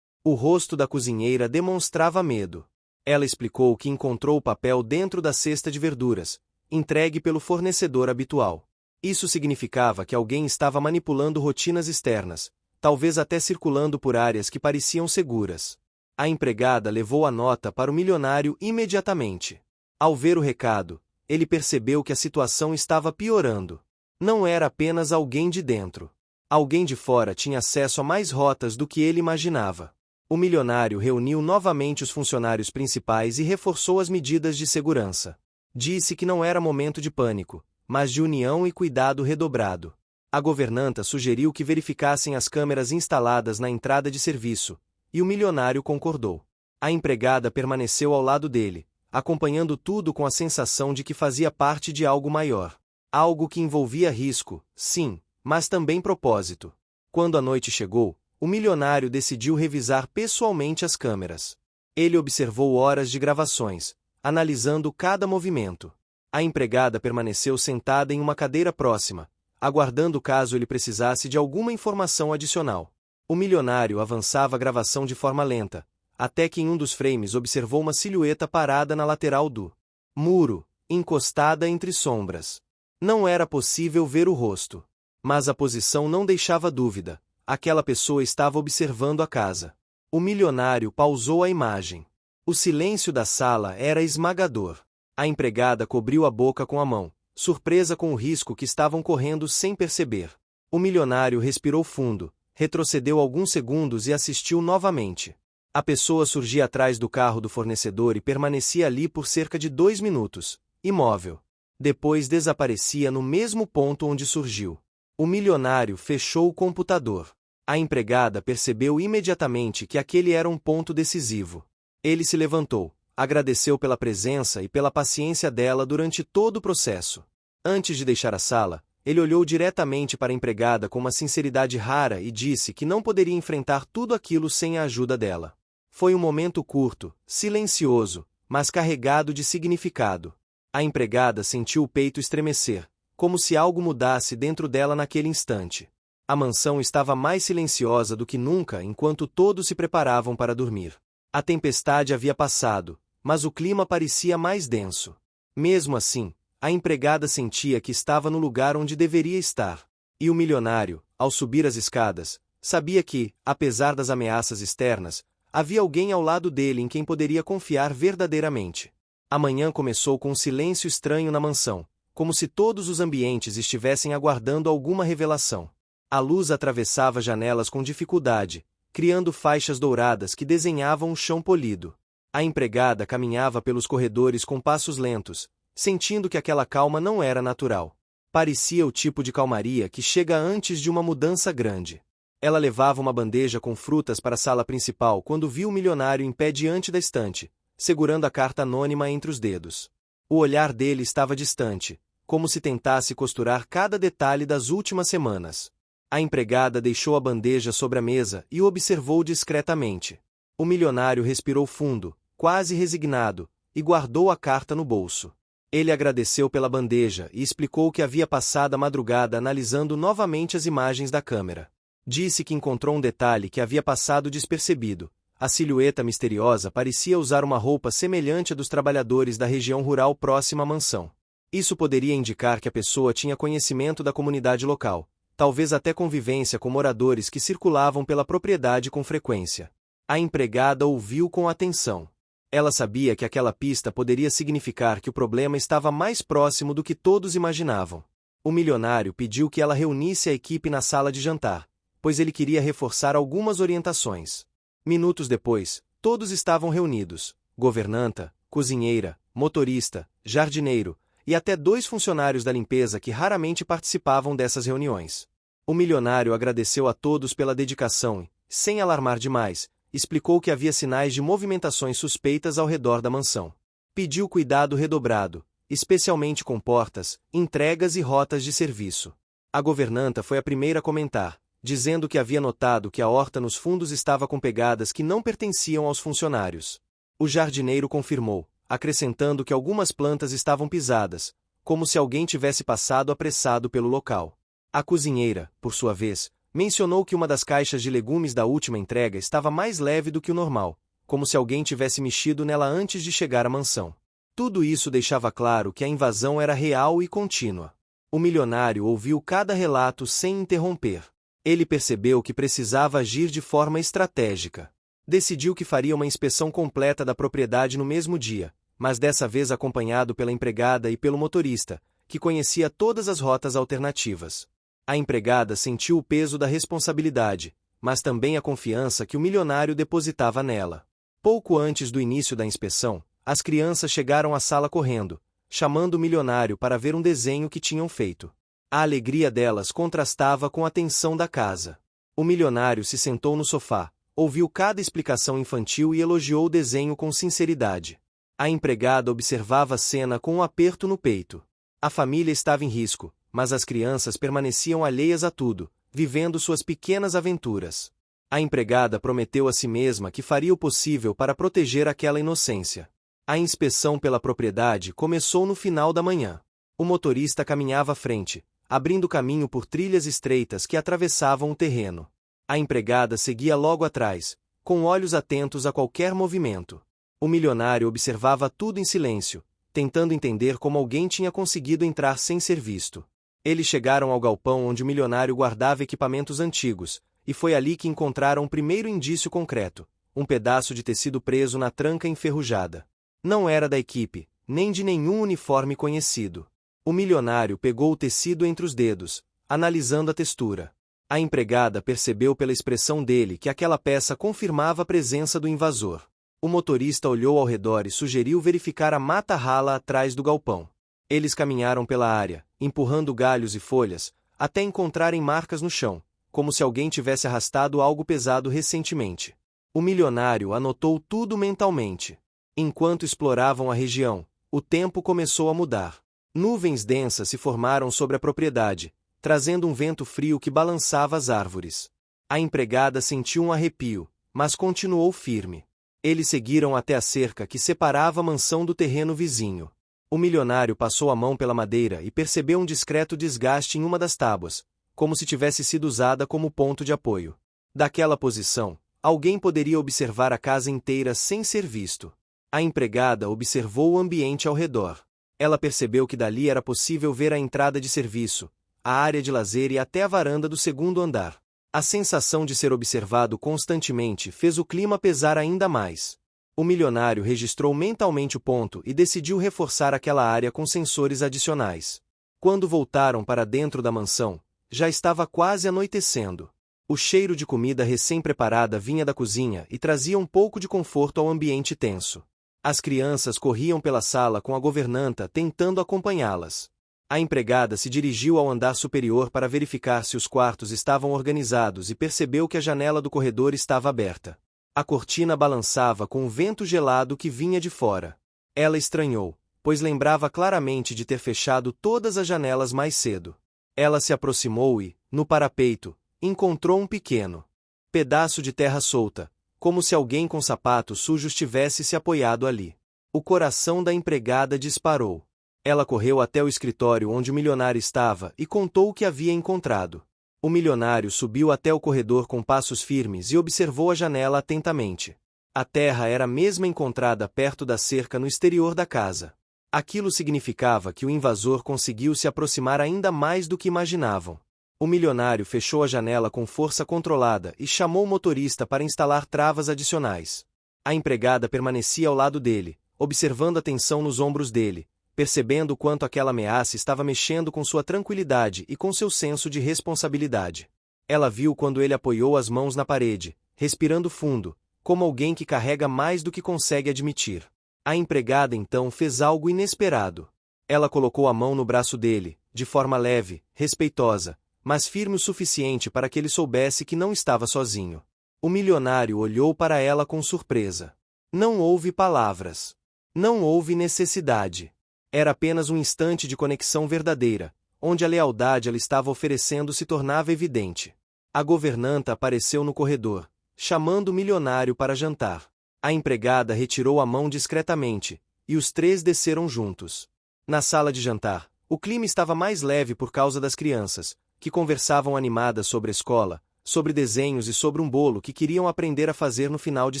O rosto da cozinheira demonstrava medo. Ela explicou que encontrou o papel dentro da cesta de verduras, entregue pelo fornecedor habitual. Isso significava que alguém estava manipulando rotinas externas, talvez até circulando por áreas que pareciam seguras. A empregada levou a nota para o milionário imediatamente. Ao ver o recado, ele percebeu que a situação estava piorando. Não era apenas alguém de dentro. Alguém de fora tinha acesso a mais rotas do que ele imaginava. O milionário reuniu novamente os funcionários principais e reforçou as medidas de segurança. Disse que não era momento de pânico, mas de união e cuidado redobrado. A governanta sugeriu que verificassem as câmeras instaladas na entrada de serviço, e o milionário concordou. A empregada permaneceu ao lado dele, acompanhando tudo com a sensação de que fazia parte de algo maior. Algo que envolvia risco, sim, mas também propósito. Quando a noite chegou, o milionário decidiu revisar pessoalmente as câmeras. Ele observou horas de gravações, analisando cada movimento. A empregada permaneceu sentada em uma cadeira próxima, aguardando caso ele precisasse de alguma informação adicional. O milionário avançava a gravação de forma lenta, até que em um dos frames observou uma silhueta parada na lateral do muro, encostada entre sombras. Não era possível ver o rosto. Mas a posição não deixava dúvida. Aquela pessoa estava observando a casa. O milionário pausou a imagem. O silêncio da sala era esmagador. A empregada cobriu a boca com a mão, surpresa com o risco que estavam correndo sem perceber. O milionário respirou fundo, retrocedeu alguns segundos e assistiu novamente. A pessoa surgia atrás do carro do fornecedor e permanecia ali por cerca de 2 minutos, imóvel. Depois desaparecia no mesmo ponto onde surgiu. O milionário fechou o computador. A empregada percebeu imediatamente que aquele era um ponto decisivo. Ele se levantou, agradeceu pela presença e pela paciência dela durante todo o processo. Antes de deixar a sala, ele olhou diretamente para a empregada com uma sinceridade rara e disse que não poderia enfrentar tudo aquilo sem a ajuda dela. Foi um momento curto, silencioso, mas carregado de significado. A empregada sentiu o peito estremecer, como se algo mudasse dentro dela naquele instante. A mansão estava mais silenciosa do que nunca enquanto todos se preparavam para dormir. A tempestade havia passado, mas o clima parecia mais denso. Mesmo assim, a empregada sentia que estava no lugar onde deveria estar. E o milionário, ao subir as escadas, sabia que, apesar das ameaças externas, havia alguém ao lado dele em quem poderia confiar verdadeiramente. A manhã começou com um silêncio estranho na mansão, como se todos os ambientes estivessem aguardando alguma revelação. A luz atravessava janelas com dificuldade, criando faixas douradas que desenhavam o chão polido. A empregada caminhava pelos corredores com passos lentos, sentindo que aquela calma não era natural. Parecia o tipo de calmaria que chega antes de uma mudança grande. Ela levava uma bandeja com frutas para a sala principal quando viu o milionário em pé diante da estante, segurando a carta anônima entre os dedos. O olhar dele estava distante, como se tentasse costurar cada detalhe das últimas semanas. A empregada deixou a bandeja sobre a mesa e o observou discretamente. O milionário respirou fundo, quase resignado, e guardou a carta no bolso. Ele agradeceu pela bandeja e explicou que havia passado a madrugada analisando novamente as imagens da câmera. Disse que encontrou um detalhe que havia passado despercebido. A silhueta misteriosa parecia usar uma roupa semelhante à dos trabalhadores da região rural próxima à mansão. Isso poderia indicar que a pessoa tinha conhecimento da comunidade local, talvez até convivência com moradores que circulavam pela propriedade com frequência. A empregada ouviu com atenção. Ela sabia que aquela pista poderia significar que o problema estava mais próximo do que todos imaginavam. O milionário pediu que ela reunisse a equipe na sala de jantar, pois ele queria reforçar algumas orientações. Minutos depois, todos estavam reunidos: governanta, cozinheira, motorista, jardineiro, e até 2 funcionários da limpeza que raramente participavam dessas reuniões. O milionário agradeceu a todos pela dedicação e, sem alarmar demais, explicou que havia sinais de movimentações suspeitas ao redor da mansão. Pediu cuidado redobrado, especialmente com portas, entregas e rotas de serviço. A governanta foi a primeira a comentar, dizendo que havia notado que a horta nos fundos estava com pegadas que não pertenciam aos funcionários. O jardineiro confirmou, acrescentando que algumas plantas estavam pisadas, como se alguém tivesse passado apressado pelo local. A cozinheira, por sua vez, mencionou que uma das caixas de legumes da última entrega estava mais leve do que o normal, como se alguém tivesse mexido nela antes de chegar à mansão. Tudo isso deixava claro que a invasão era real e contínua. O milionário ouviu cada relato sem interromper. Ele percebeu que precisava agir de forma estratégica. Decidiu que faria uma inspeção completa da propriedade no mesmo dia, mas dessa vez acompanhado pela empregada e pelo motorista, que conhecia todas as rotas alternativas. A empregada sentiu o peso da responsabilidade, mas também a confiança que o milionário depositava nela. Pouco antes do início da inspeção, as crianças chegaram à sala correndo, chamando o milionário para ver um desenho que tinham feito. A alegria delas contrastava com a tensão da casa. O milionário se sentou no sofá, ouviu cada explicação infantil e elogiou o desenho com sinceridade. A empregada observava a cena com um aperto no peito. A família estava em risco, mas as crianças permaneciam alheias a tudo, vivendo suas pequenas aventuras. A empregada prometeu a si mesma que faria o possível para proteger aquela inocência. A inspeção pela propriedade começou no final da manhã. O motorista caminhava à frente, abrindo caminho por trilhas estreitas que atravessavam o terreno. A empregada seguia logo atrás, com olhos atentos a qualquer movimento. O milionário observava tudo em silêncio, tentando entender como alguém tinha conseguido entrar sem ser visto. Eles chegaram ao galpão onde o milionário guardava equipamentos antigos, e foi ali que encontraram o primeiro indício concreto, um pedaço de tecido preso na tranca enferrujada. Não era da equipe, nem de nenhum uniforme conhecido. O milionário pegou o tecido entre os dedos, analisando a textura. A empregada percebeu pela expressão dele que aquela peça confirmava a presença do invasor. O motorista olhou ao redor e sugeriu verificar a mata rala atrás do galpão. Eles caminharam pela área, empurrando galhos e folhas, até encontrarem marcas no chão, como se alguém tivesse arrastado algo pesado recentemente. O milionário anotou tudo mentalmente. Enquanto exploravam a região, o tempo começou a mudar. Nuvens densas se formaram sobre a propriedade, trazendo um vento frio que balançava as árvores. A empregada sentiu um arrepio, mas continuou firme. Eles seguiram até a cerca que separava a mansão do terreno vizinho. O milionário passou a mão pela madeira e percebeu um discreto desgaste em uma das tábuas, como se tivesse sido usada como ponto de apoio. Daquela posição, alguém poderia observar a casa inteira sem ser visto. A empregada observou o ambiente ao redor. Ela percebeu que dali era possível ver a entrada de serviço, a área de lazer e até a varanda do segundo andar. A sensação de ser observado constantemente fez o clima pesar ainda mais. O milionário registrou mentalmente o ponto e decidiu reforçar aquela área com sensores adicionais. Quando voltaram para dentro da mansão, já estava quase anoitecendo. O cheiro de comida recém-preparada vinha da cozinha e trazia um pouco de conforto ao ambiente tenso. As crianças corriam pela sala com a governanta tentando acompanhá-las. A empregada se dirigiu ao andar superior para verificar se os quartos estavam organizados e percebeu que a janela do corredor estava aberta. A cortina balançava com o vento gelado que vinha de fora. Ela estranhou, pois lembrava claramente de ter fechado todas as janelas mais cedo. Ela se aproximou e, no parapeito, encontrou um pequeno pedaço de terra solta, como se alguém com sapatos sujos tivesse se apoiado ali. O coração da empregada disparou. Ela correu até o escritório onde o milionário estava e contou o que havia encontrado. O milionário subiu até o corredor com passos firmes e observou a janela atentamente. A terra era a mesma encontrada perto da cerca no exterior da casa. Aquilo significava que o invasor conseguiu se aproximar ainda mais do que imaginavam. O milionário fechou a janela com força controlada e chamou o motorista para instalar travas adicionais. A empregada permanecia ao lado dele, observando a tensão nos ombros dele, percebendo o quanto aquela ameaça estava mexendo com sua tranquilidade e com seu senso de responsabilidade. Ela viu quando ele apoiou as mãos na parede, respirando fundo, como alguém que carrega mais do que consegue admitir. A empregada então fez algo inesperado. Ela colocou a mão no braço dele, de forma leve, respeitosa, mas firme o suficiente para que ele soubesse que não estava sozinho. O milionário olhou para ela com surpresa. Não houve palavras. Não houve necessidade. Era apenas um instante de conexão verdadeira, onde a lealdade ela estava oferecendo se tornava evidente. A governanta apareceu no corredor, chamando o milionário para jantar. A empregada retirou a mão discretamente, e os três desceram juntos. Na sala de jantar, o clima estava mais leve por causa das crianças, que conversavam animadas sobre a escola, sobre desenhos e sobre um bolo que queriam aprender a fazer no final de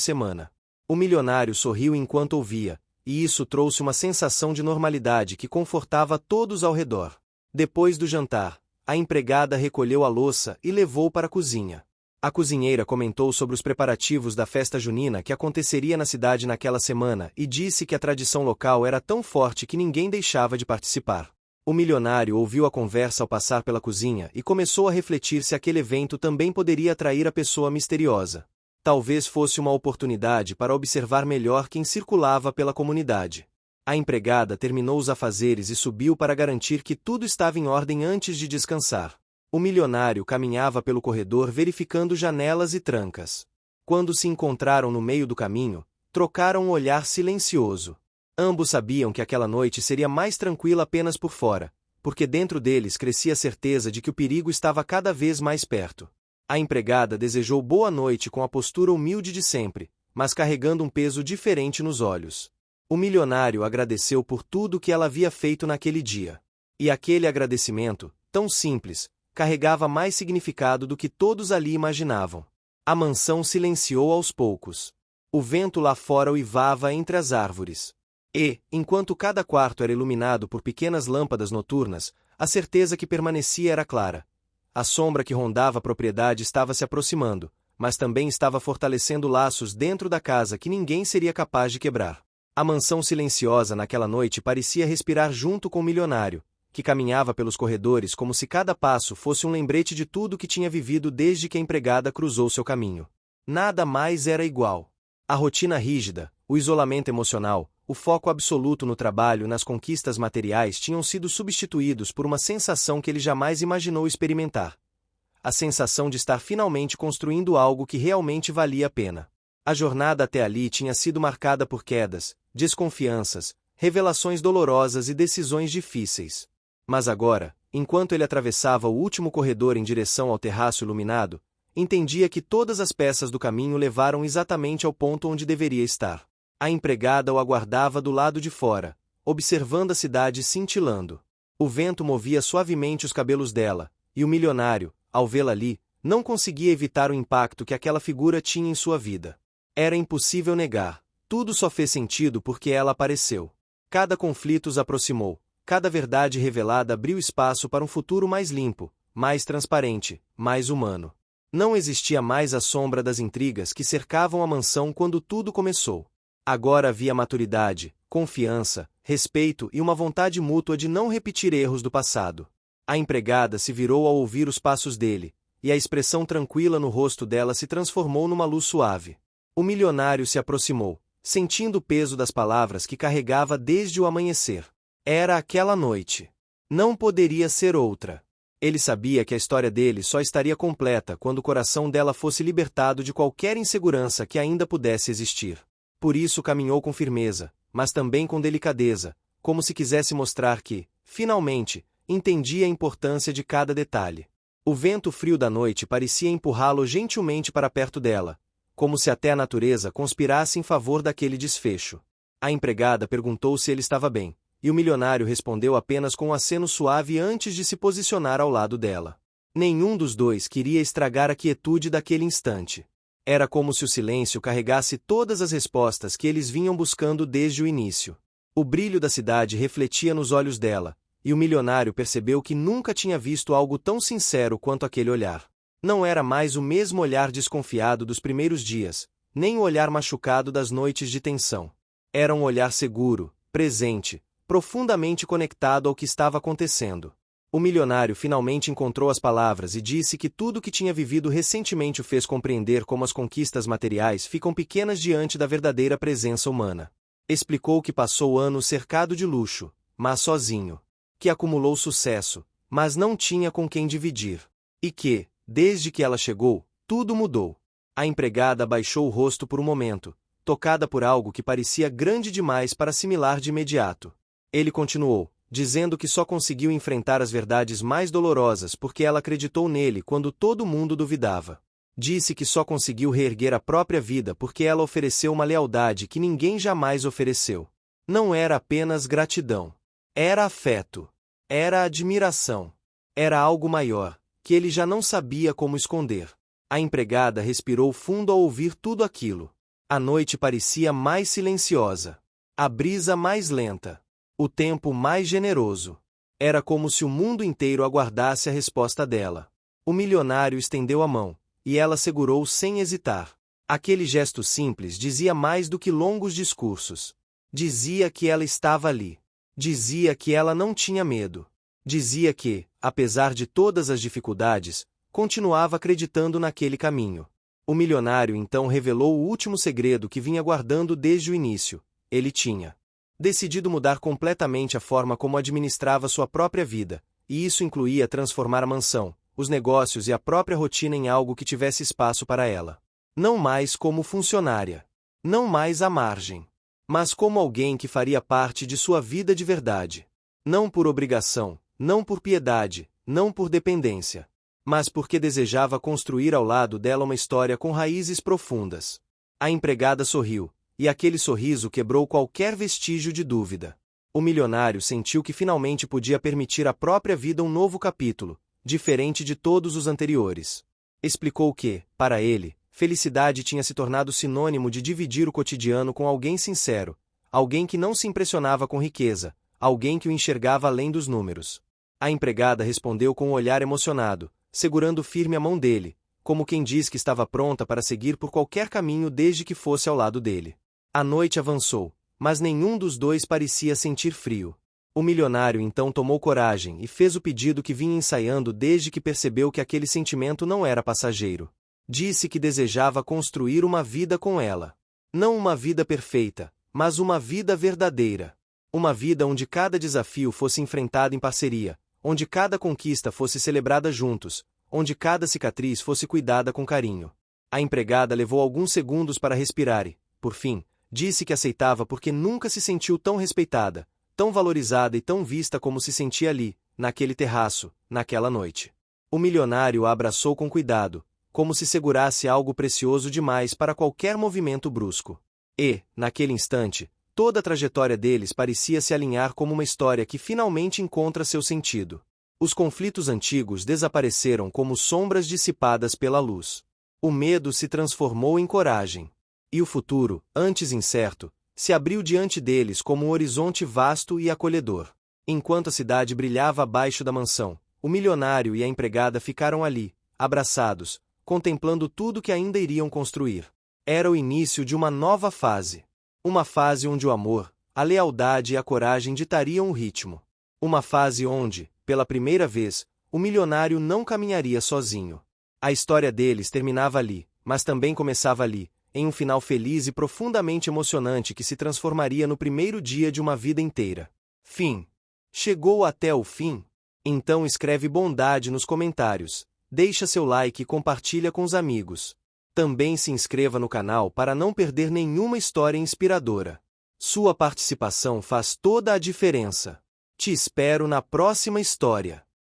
semana. O milionário sorriu enquanto ouvia, e isso trouxe uma sensação de normalidade que confortava todos ao redor. Depois do jantar, a empregada recolheu a louça e levou para a cozinha. A cozinheira comentou sobre os preparativos da festa junina que aconteceria na cidade naquela semana e disse que a tradição local era tão forte que ninguém deixava de participar. O milionário ouviu a conversa ao passar pela cozinha e começou a refletir se aquele evento também poderia atrair a pessoa misteriosa. Talvez fosse uma oportunidade para observar melhor quem circulava pela comunidade. A empregada terminou os afazeres e subiu para garantir que tudo estava em ordem antes de descansar. O milionário caminhava pelo corredor verificando janelas e trancas. Quando se encontraram no meio do caminho, trocaram um olhar silencioso. Ambos sabiam que aquela noite seria mais tranquila apenas por fora, porque dentro deles crescia a certeza de que o perigo estava cada vez mais perto. A empregada desejou boa noite com a postura humilde de sempre, mas carregando um peso diferente nos olhos. O milionário agradeceu por tudo que ela havia feito naquele dia. E aquele agradecimento, tão simples, carregava mais significado do que todos ali imaginavam. A mansão silenciou aos poucos. O vento lá fora uivava entre as árvores. E, enquanto cada quarto era iluminado por pequenas lâmpadas noturnas, a certeza que permanecia era clara. A sombra que rondava a propriedade estava se aproximando, mas também estava fortalecendo laços dentro da casa que ninguém seria capaz de quebrar. A mansão silenciosa naquela noite parecia respirar junto com o milionário, que caminhava pelos corredores como se cada passo fosse um lembrete de tudo que tinha vivido desde que a empregada cruzou seu caminho. Nada mais era igual. A rotina rígida, o isolamento emocional, o foco absoluto no trabalho e nas conquistas materiais tinham sido substituídos por uma sensação que ele jamais imaginou experimentar. A sensação de estar finalmente construindo algo que realmente valia a pena. A jornada até ali tinha sido marcada por quedas, desconfianças, revelações dolorosas e decisões difíceis. Mas agora, enquanto ele atravessava o último corredor em direção ao terraço iluminado, entendia que todas as peças do caminho levaram exatamente ao ponto onde deveria estar. A empregada o aguardava do lado de fora, observando a cidade cintilando. O vento movia suavemente os cabelos dela, e o milionário, ao vê-la ali, não conseguia evitar o impacto que aquela figura tinha em sua vida. Era impossível negar, tudo só fez sentido porque ela apareceu. Cada conflito os aproximou, cada verdade revelada abriu espaço para um futuro mais limpo, mais transparente, mais humano. Não existia mais a sombra das intrigas que cercavam a mansão quando tudo começou. Agora havia maturidade, confiança, respeito e uma vontade mútua de não repetir erros do passado. A empregada se virou ao ouvir os passos dele, e a expressão tranquila no rosto dela se transformou numa luz suave. O milionário se aproximou, sentindo o peso das palavras que carregava desde o amanhecer. Era aquela noite. Não poderia ser outra. Ele sabia que a história dele só estaria completa quando o coração dela fosse libertado de qualquer insegurança que ainda pudesse existir. Por isso caminhou com firmeza, mas também com delicadeza, como se quisesse mostrar que, finalmente, entendia a importância de cada detalhe. O vento frio da noite parecia empurrá-lo gentilmente para perto dela, como se até a natureza conspirasse em favor daquele desfecho. A empregada perguntou se ele estava bem, e o milionário respondeu apenas com um aceno suave antes de se posicionar ao lado dela. Nenhum dos dois queria estragar a quietude daquele instante. Era como se o silêncio carregasse todas as respostas que eles vinham buscando desde o início. O brilho da cidade refletia nos olhos dela, e o milionário percebeu que nunca tinha visto algo tão sincero quanto aquele olhar. Não era mais o mesmo olhar desconfiado dos primeiros dias, nem o olhar machucado das noites de tensão. Era um olhar seguro, presente, profundamente conectado ao que estava acontecendo. O milionário finalmente encontrou as palavras e disse que tudo o que tinha vivido recentemente o fez compreender como as conquistas materiais ficam pequenas diante da verdadeira presença humana. Explicou que passou anos cercado de luxo, mas sozinho. Que acumulou sucesso, mas não tinha com quem dividir. E que, desde que ela chegou, tudo mudou. A empregada baixou o rosto por um momento, tocada por algo que parecia grande demais para assimilar de imediato. Ele continuou, dizendo que só conseguiu enfrentar as verdades mais dolorosas porque ela acreditou nele quando todo mundo duvidava. Disse que só conseguiu reerguer a própria vida porque ela ofereceu uma lealdade que ninguém jamais ofereceu. Não era apenas gratidão. Era afeto. Era admiração. Era algo maior, que ele já não sabia como esconder. A empregada respirou fundo ao ouvir tudo aquilo. A noite parecia mais silenciosa. A brisa mais lenta. O tempo mais generoso. Era como se o mundo inteiro aguardasse a resposta dela. O milionário estendeu a mão, e ela segurou sem hesitar. Aquele gesto simples dizia mais do que longos discursos. Dizia que ela estava ali. Dizia que ela não tinha medo. Dizia que, apesar de todas as dificuldades, continuava acreditando naquele caminho. O milionário então revelou o último segredo que vinha guardando desde o início. Ele tinha decidido mudar completamente a forma como administrava sua própria vida, e isso incluía transformar a mansão, os negócios e a própria rotina em algo que tivesse espaço para ela. Não mais como funcionária. Não mais à margem. Mas como alguém que faria parte de sua vida de verdade. Não por obrigação, não por piedade, não por dependência. Mas porque desejava construir ao lado dela uma história com raízes profundas. A empregada sorriu, e aquele sorriso quebrou qualquer vestígio de dúvida. O milionário sentiu que finalmente podia permitir à própria vida um novo capítulo, diferente de todos os anteriores. Explicou que, para ele, felicidade tinha se tornado sinônimo de dividir o cotidiano com alguém sincero, alguém que não se impressionava com riqueza, alguém que o enxergava além dos números. A empregada respondeu com um olhar emocionado, segurando firme a mão dele, como quem diz que estava pronta para seguir por qualquer caminho desde que fosse ao lado dele. A noite avançou, mas nenhum dos dois parecia sentir frio. O milionário então tomou coragem e fez o pedido que vinha ensaiando desde que percebeu que aquele sentimento não era passageiro. Disse que desejava construir uma vida com ela. Não uma vida perfeita, mas uma vida verdadeira. Uma vida onde cada desafio fosse enfrentado em parceria, onde cada conquista fosse celebrada juntos, onde cada cicatriz fosse cuidada com carinho. A empregada levou alguns segundos para respirar e, por fim, disse que aceitava porque nunca se sentiu tão respeitada, tão valorizada e tão vista como se sentia ali, naquele terraço, naquela noite. O milionário a abraçou com cuidado, como se segurasse algo precioso demais para qualquer movimento brusco. E, naquele instante, toda a trajetória deles parecia se alinhar como uma história que finalmente encontra seu sentido. Os conflitos antigos desapareceram como sombras dissipadas pela luz. O medo se transformou em coragem. E o futuro, antes incerto, se abriu diante deles como um horizonte vasto e acolhedor. Enquanto a cidade brilhava abaixo da mansão, o milionário e a empregada ficaram ali, abraçados, contemplando tudo que ainda iriam construir. Era o início de uma nova fase. Uma fase onde o amor, a lealdade e a coragem ditariam o ritmo. Uma fase onde, pela primeira vez, o milionário não caminharia sozinho. A história deles terminava ali, mas também começava ali, em um final feliz e profundamente emocionante que se transformaria no primeiro dia de uma vida inteira. Fim. Chegou até o fim? Então escreve bondade nos comentários, deixa seu like e compartilha com os amigos. Também se inscreva no canal para não perder nenhuma história inspiradora. Sua participação faz toda a diferença. Te espero na próxima história.